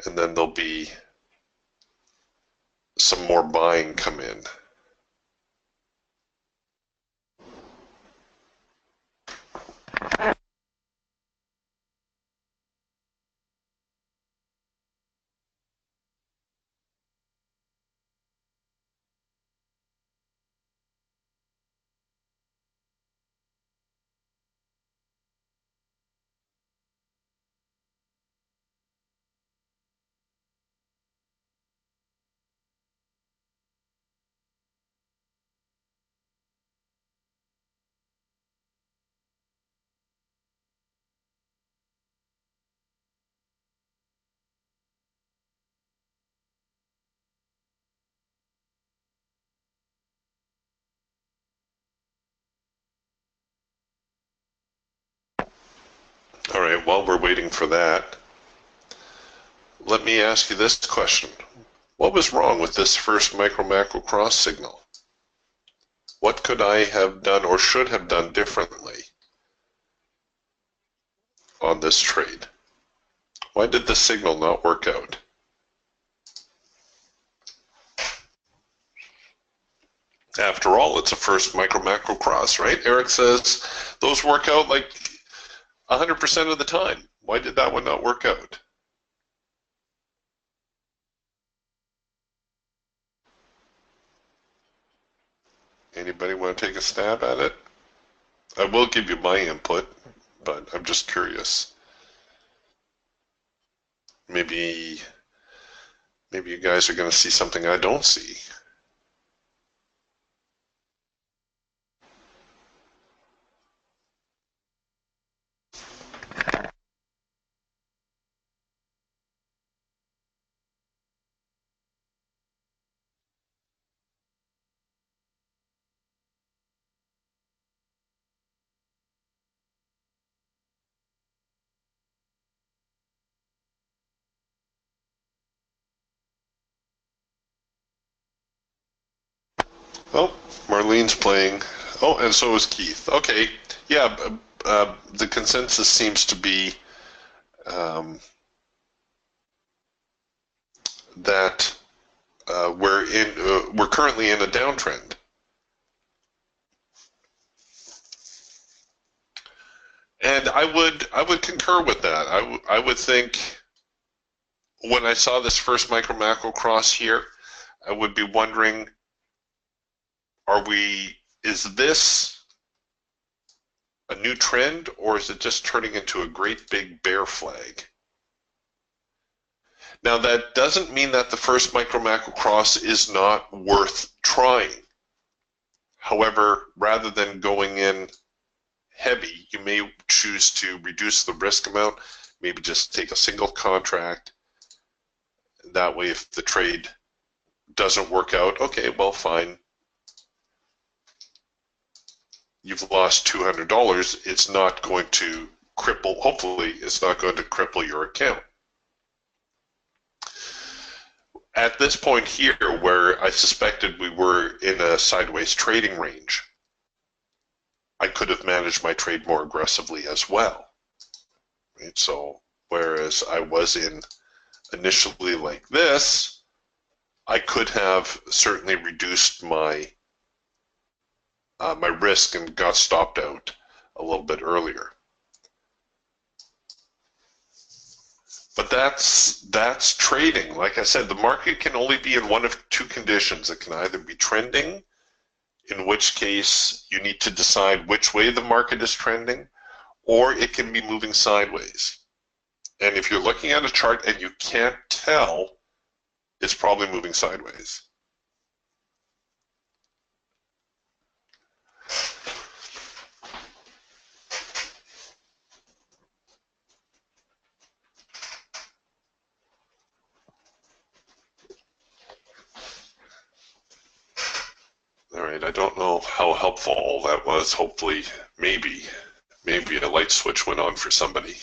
S1: And then there'll be some more buying come in. All right, while we're waiting for that, let me ask you this question. What was wrong with this first micro-macro cross signal? What could I have done or should have done differently on this trade? Why did the signal not work out? After all, it's a first micro-macro cross, right? Eric says those work out like 100% of the time. Why did that one not work out? Anybody want to take a stab at it? I will give you my input, but I'm just curious. Maybe you guys are going to see something I don't see. Oh, Marlene's playing. Oh, and so is Keith. Okay, yeah, the consensus seems to be that we're currently in a downtrend. And I would concur with that. I would think when I saw this first micro-macro cross here, I would be wondering, is this a new trend, or is it just turning into a great big bear flag? Now, that doesn't mean that the first micro-macro cross is not worth trying. However, rather than going in heavy, you may choose to reduce the risk amount, maybe just take a single contract. That way, if the trade doesn't work out, okay, well, fine. You've lost $200. It's not going to cripple, hopefully, it's not going to cripple your account. At this point here, where I suspected we were in a sideways trading range, I could have managed my trade more aggressively as well. Right? So, whereas I was in initially like this, I could have certainly reduced my my risk and got stopped out a little bit earlier. But that's trading. Like I said, the market can only be in one of two conditions. It can either be trending, in which case you need to decide which way the market is trending, or it can be moving sideways. And if you're looking at a chart and you can't tell, it's probably moving sideways. All right, I don't know how helpful all that was. Hopefully, maybe a light switch went on for somebody.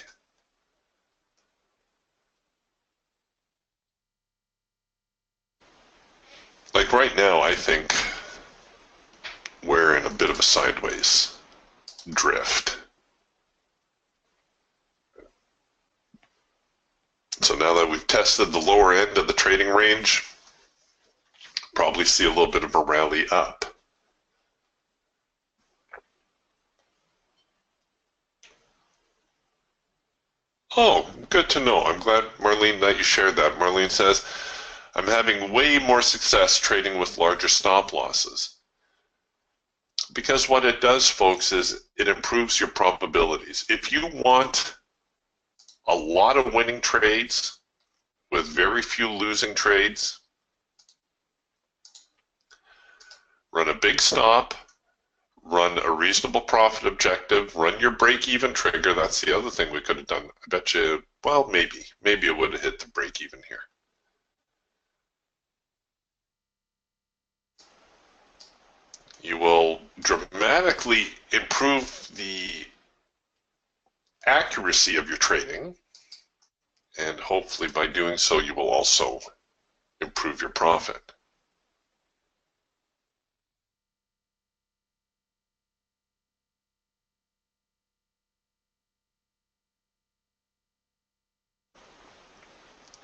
S1: Like right now, I think we're in a bit of a sideways drift. So now that we've tested the lower end of the trading range, probably see a little bit of a rally up. Oh, good to know. I'm glad, Marlene, that you shared that. Marlene says, I'm having way more success trading with larger stop losses. Because what it does, folks, is it improves your probabilities. If you want a lot of winning trades with very few losing trades, run a big stop, run a reasonable profit objective, run your break-even trigger. That's the other thing we could have done. I bet you, well, maybe it would have hit the break-even here. You will dramatically improve the accuracy of your trading, and hopefully by doing so you will also improve your profit.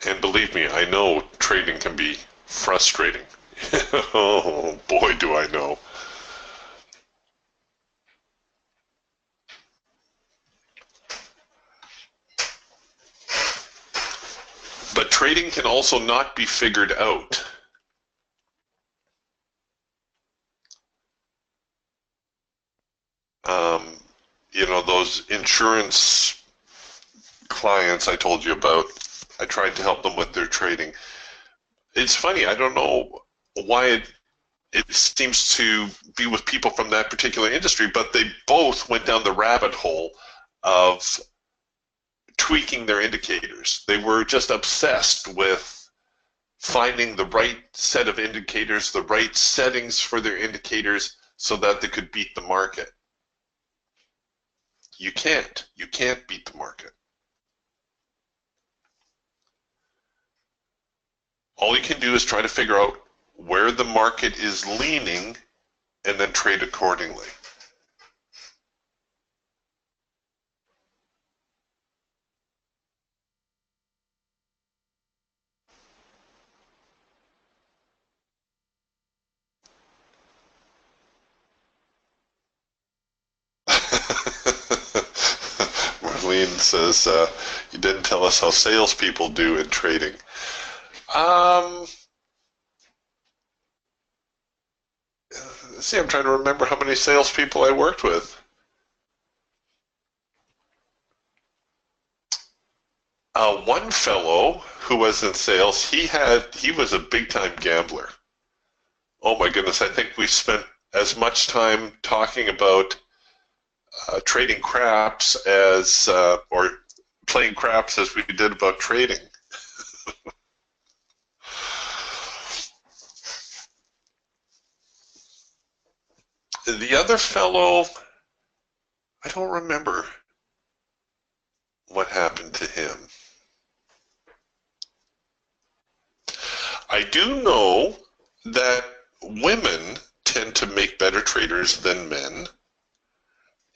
S1: And believe me, I know trading can be frustrating. Oh boy, do I know. But trading can also not be figured out. You know, those insurance clients I told you about, I tried to help them with their trading. It's funny, I don't know why it seems to be with people from that particular industry, but they both went down the rabbit hole of tweaking their indicators. They were just obsessed with finding the right set of indicators, the right settings for their indicators so that they could beat the market. You can't beat the market. All you can do is try to figure out where the market is leaning and then trade accordingly. Marlene says, you didn't tell us how salespeople do in trading. See, I'm trying to remember how many salespeople I worked with. One fellow who was in sales, he was a big-time gambler. Oh my goodness, I think we spent as much time talking about trading craps as, or playing craps as we did about trading. The other fellow, I don't remember what happened to him. I do know that women tend to make better traders than men,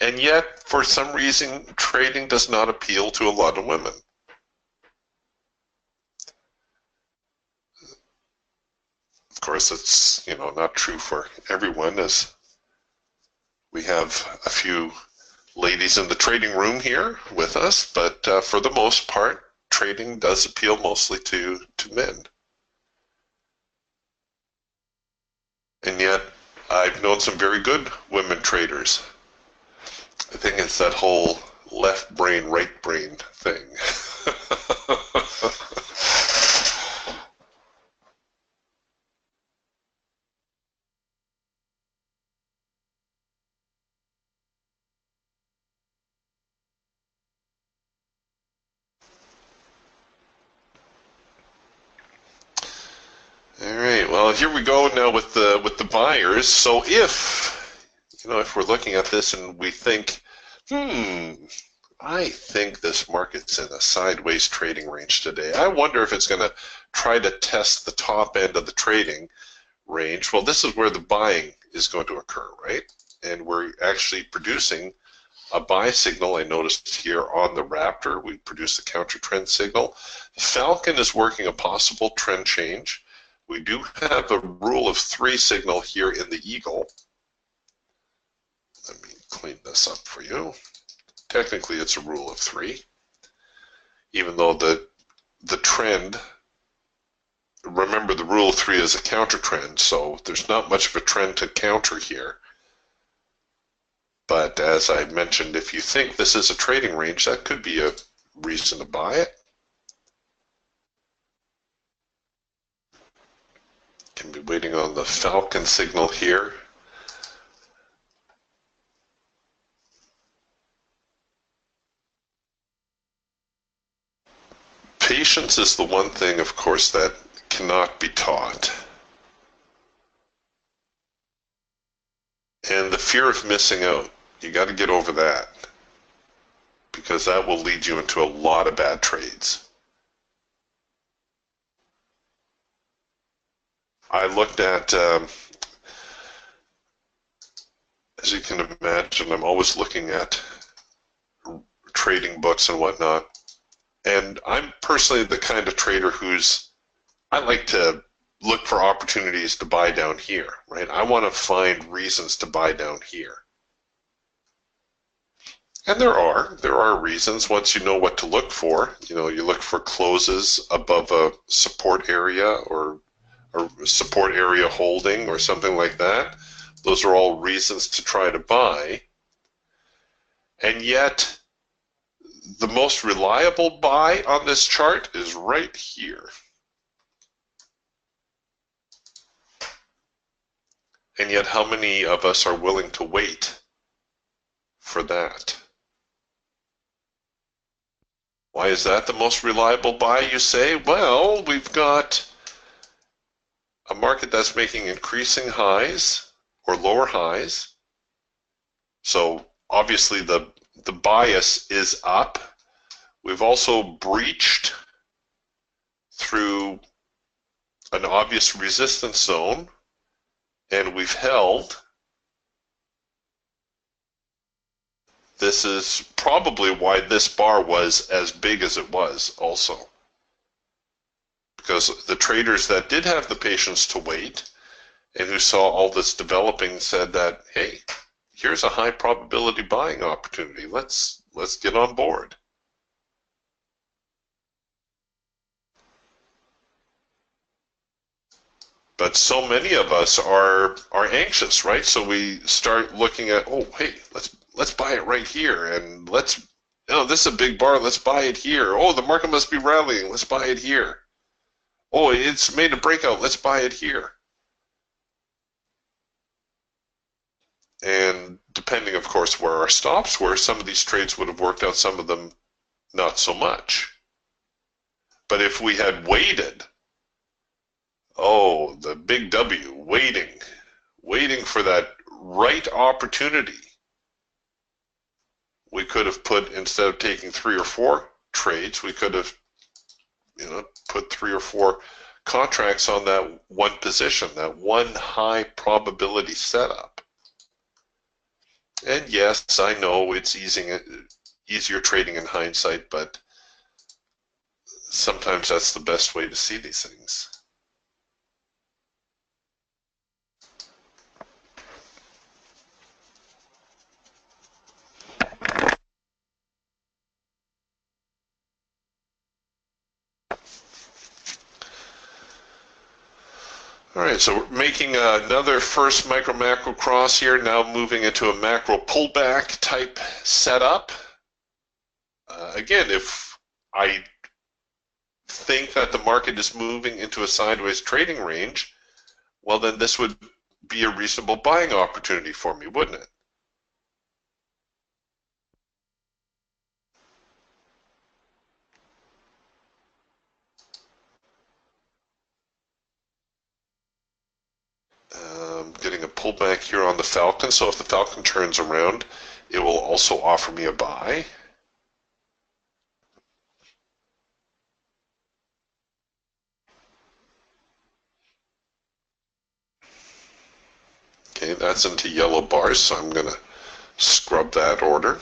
S1: and yet, for some reason, trading does not appeal to a lot of women. Of course, it's, you know, not true for everyone, as we have a few ladies in the trading room here with us, but for the most part, trading does appeal mostly to men. And yet, I've known some very good women traders. I think it's that whole left brain, right brain thing. All right. Well, here we go now with the buyers. So if we're looking at this and we think, I think this market's in a sideways trading range today. I wonder if it's going to try to test the top end of the trading range. Well, this is where the buying is going to occur, right? And we're actually producing a buy signal. I noticed here on the Raptor, we produced a counter trend signal. The Falcon is working a possible trend change. We do have a rule of 3 signal here in the Eagle. Let me clean this up for you. Technically, it's a rule of 3, even though the trend, remember the rule of 3 is a counter trend, so there's not much of a trend to counter here. But as I mentioned, if you think this is a trading range, that could be a reason to buy it. Can be waiting on the Falcon signal here. Patience is the one thing, of course, that cannot be taught. And the fear of missing out, you got to get over that, because that will lead you into a lot of bad trades. I looked at, as you can imagine, I'm always looking at trading books and whatnot. And I'm personally the kind of trader I like to look for opportunities to buy down here, right? I want to find reasons to buy down here. And there are reasons once you know what to look for. You look for closes above a support area or support area holding or something like that. Those are all reasons to try to buy. And yet, the most reliable buy on this chart is right here. And yet, how many of us are willing to wait for that? Why is that the most reliable buy, you say? Well, we've got a market that's making increasing highs or lower highs. So obviously the bias is up. We've also breached through an obvious resistance zone, and we've held. This is probably why this bar was as big as it was also. Because the traders that did have the patience to wait and who saw all this developing said that, hey, here's a high probability buying opportunity. Let's get on board. But so many of us are anxious, right? So we start looking at, oh, hey, let's buy it right here, and this is a big bar, let's buy it here. Oh, the market must be rallying, let's buy it here. Oh, it's made a breakout, let's buy it here. And depending, of course, where our stops were, some of these trades would have worked out, some of them not so much. But if we had waited, oh, the big W, waiting for that right opportunity, we could have put, instead of taking 3 or 4 trades, we could have put 3 or 4 contracts on that one position, that one high probability setup. And yes, I know it's easier trading in hindsight, but sometimes that's the best way to see these things. All right, so we're making another first micro macro cross here, now moving into a macro pullback type setup. Again, if I think that the market is moving into a sideways trading range, well, then this would be a reasonable buying opportunity for me, wouldn't it? Getting a pullback here on the Falcon, so if the Falcon turns around, it will also offer me a buy. Okay, that's into yellow bars, so I'm going to scrub that order.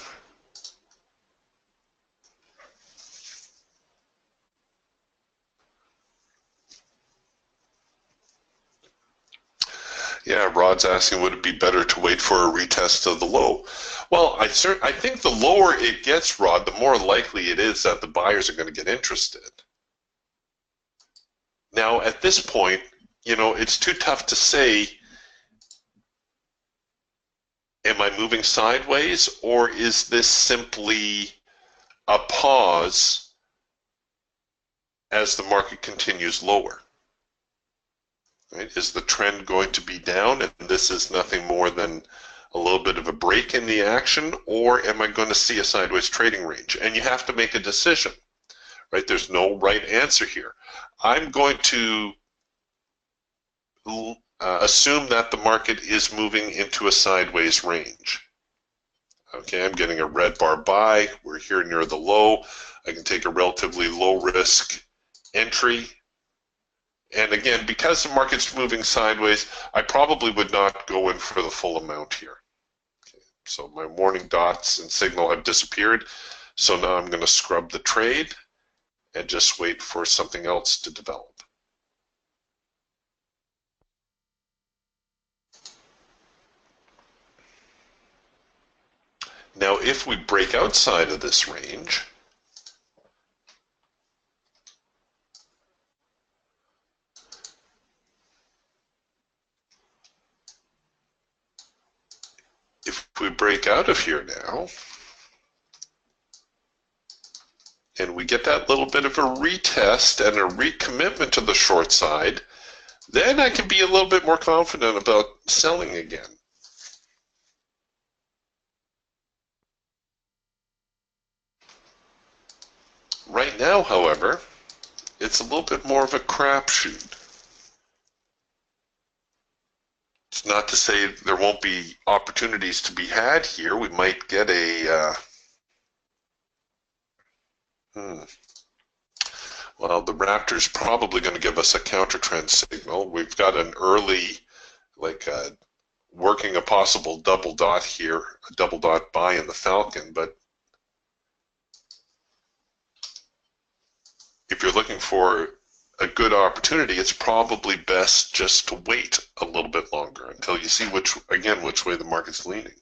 S1: Yeah, Rod's asking, would it be better to wait for a retest of the low? Well, I think the lower it gets, Rod, the more likely it is that the buyers are going to get interested. Now, at this point, it's too tough to say, am I moving sideways, or is this simply a pause as the market continues lower? Right? Is the trend going to be down and this is nothing more than a little bit of a break in the action, or am I going to see a sideways trading range? And you have to make a decision, right? There's no right answer here. I'm going to assume that the market is moving into a sideways range. Okay, I'm getting a red bar buy. We're here near the low. I can take a relatively low risk entry. And again, because the market's moving sideways, I probably would not go in for the full amount here. Okay, so my warning dots and signal have disappeared. So now I'm going to scrub the trade and just wait for something else to develop. Now, if we break outside of this range, if we break out of here now, and we get that little bit of a retest and a recommitment to the short side, then I can be a little bit more confident about selling again. Right now, however, it's a little bit more of a crapshoot. It's not to say there won't be opportunities to be had here. We might get a well, the Raptor's probably going to give us a counter trend signal. We've got an early, working a possible double dot here, a double dot buy in the Falcon. But if you're looking for a good opportunity, it's probably best just to wait a little bit longer until you see which way the market's leaning.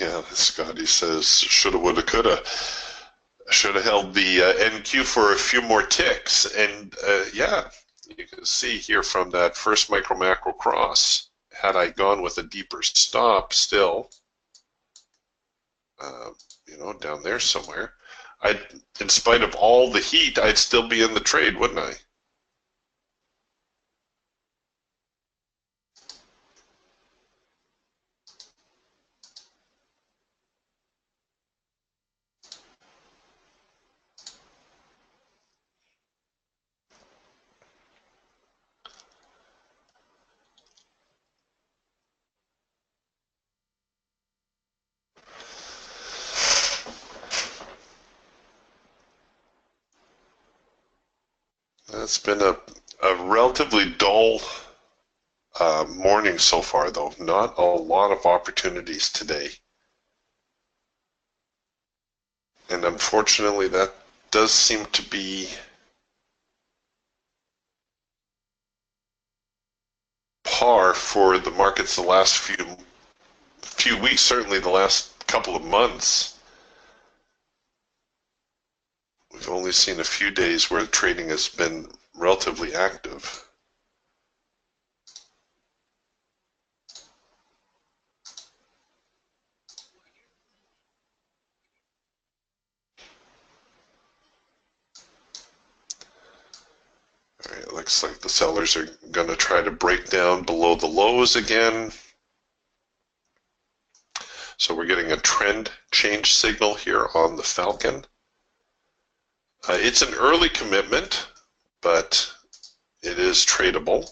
S1: Yeah, Scotty says, shoulda, woulda, coulda. Should have held the NQ for a few more ticks. And yeah, you can see here from that first micro macro cross, had I gone with a deeper stop still, down there somewhere, in spite of all the heat, I'd still be in the trade, wouldn't I? It's been a relatively dull morning so far, though. Not a lot of opportunities today. And unfortunately, that does seem to be for the markets the last few weeks, certainly the last couple of months. We've only seen a few days where trading has been relatively active. All right, it looks like the sellers are going to try to break down below the lows again. So we're getting a trend change signal here on the Falcon. It's an early commitment, but it is tradable.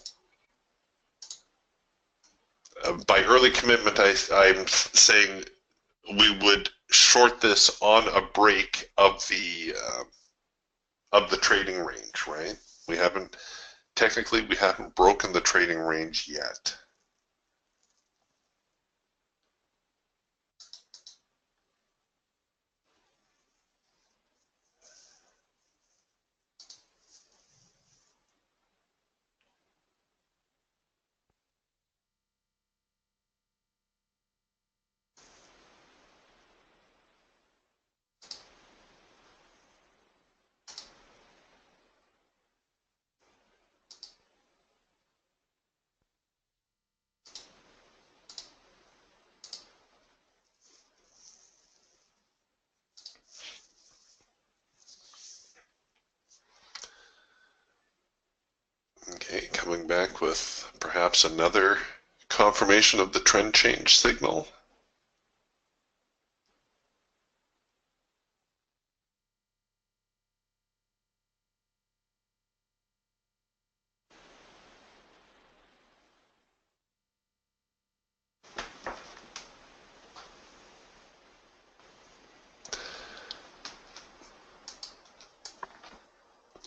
S1: By early commitment, I'm saying we would short this on a break of the trading range, right? Technically we haven't broken the trading range yet. Okay, coming back with perhaps another confirmation of the trend change signal.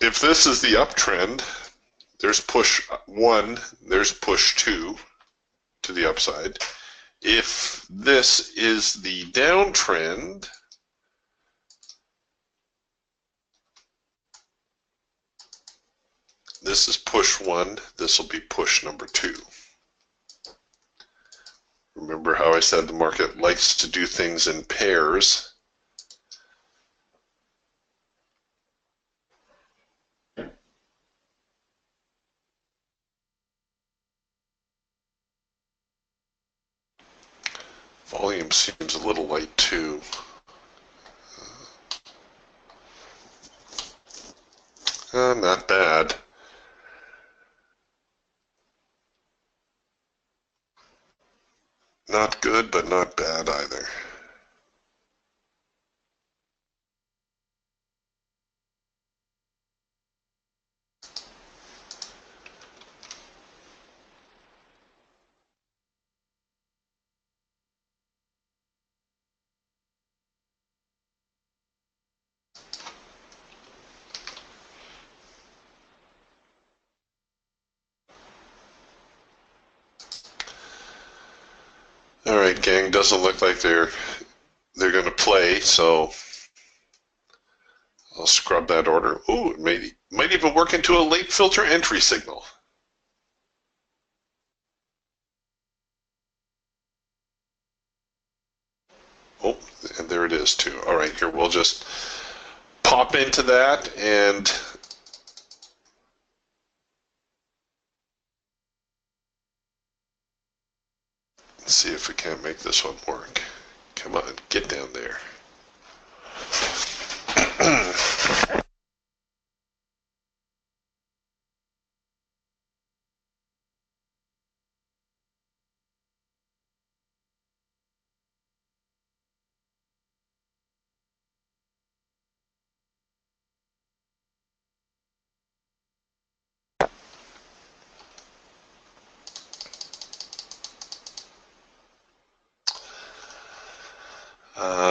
S1: If this is the uptrend, there's push 1, there's push 2 to the upside. If this is the downtrend, this is push 1, this will be push number 2. Remember how I said the market likes to do things in pairs. Volume seems a little light too. Not bad. Not good, but not bad either. All right, gang, doesn't look like they're going to play, so I'll scrub that order. Ooh, it might even work into a late filter entry signal. Oh, and there it is too. All right, here we'll just pop into that and see if we can't make this one work. Come on, get down there.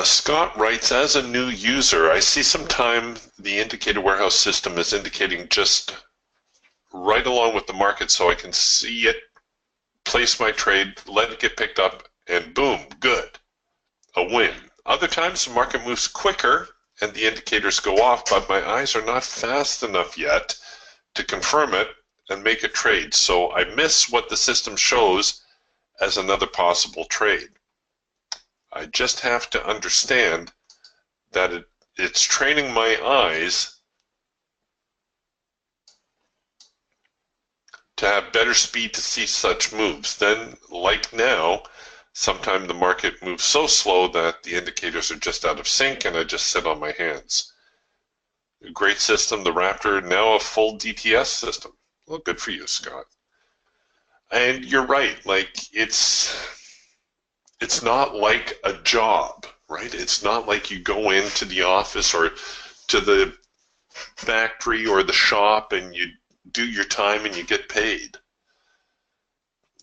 S1: Scott writes, as a new user, I see sometime the indicator warehouse system is indicating just right along with the market so I can see it, place my trade, let it get picked up, and boom, good, a win. Other times the market moves quicker and the indicators go off, but my eyes are not fast enough yet to confirm it, and make a trade. So I miss what the system shows as another possible trade. I just have to understand that it's training my eyes to have better speed to see such moves. Then, like now, sometimes the market moves so slow that the indicators are just out of sync and I just sit on my hands. A great system, the Raptor, now a full DTS system. Well, good for you, Scott. And you're right, like it's not like a job, right? It's not like you go into the office or to the factory or the shop and you do your time and you get paid.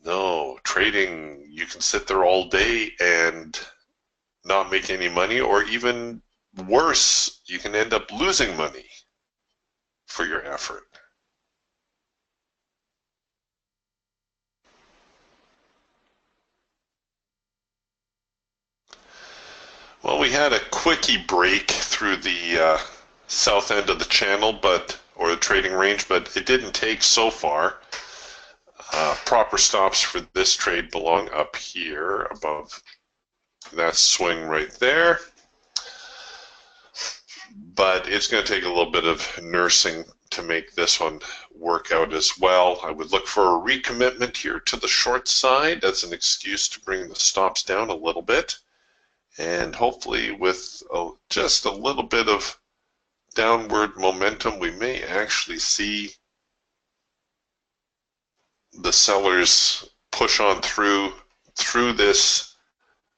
S1: No, trading, you can sit there all day and not make any money, or even worse, you can end up losing money for your effort. Well, we had a quickie break through the south end of the channel, or the trading range, but it didn't take so far. Proper stops for this trade belong up here above that swing right there. But it's going to take a little bit of nursing to make this one work out as well. I would look for a recommitment here to the short side as an excuse to bring the stops down a little bit. And hopefully with just a little bit of downward momentum, we may actually see the sellers push on through this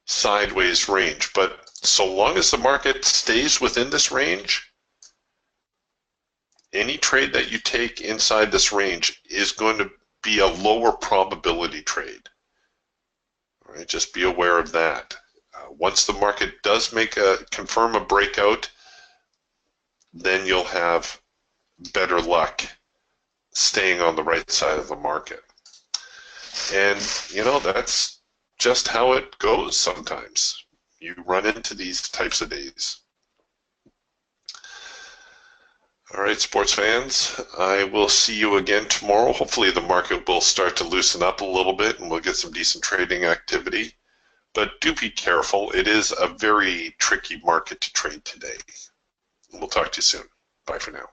S1: sideways range. But so long as the market stays within this range, any trade that you take inside this range is going to be a lower probability trade. All right, just be aware of that. Once the market does confirm a breakout, then you'll have better luck staying on the right side of the market. And, you know, that's just how it goes sometimes. You run into these types of days. All right, sports fans, I will see you again tomorrow. Hopefully the market will start to loosen up a little bit and we'll get some decent trading activity. But do be careful. It is a very tricky market to trade today. We'll talk to you soon. Bye for now.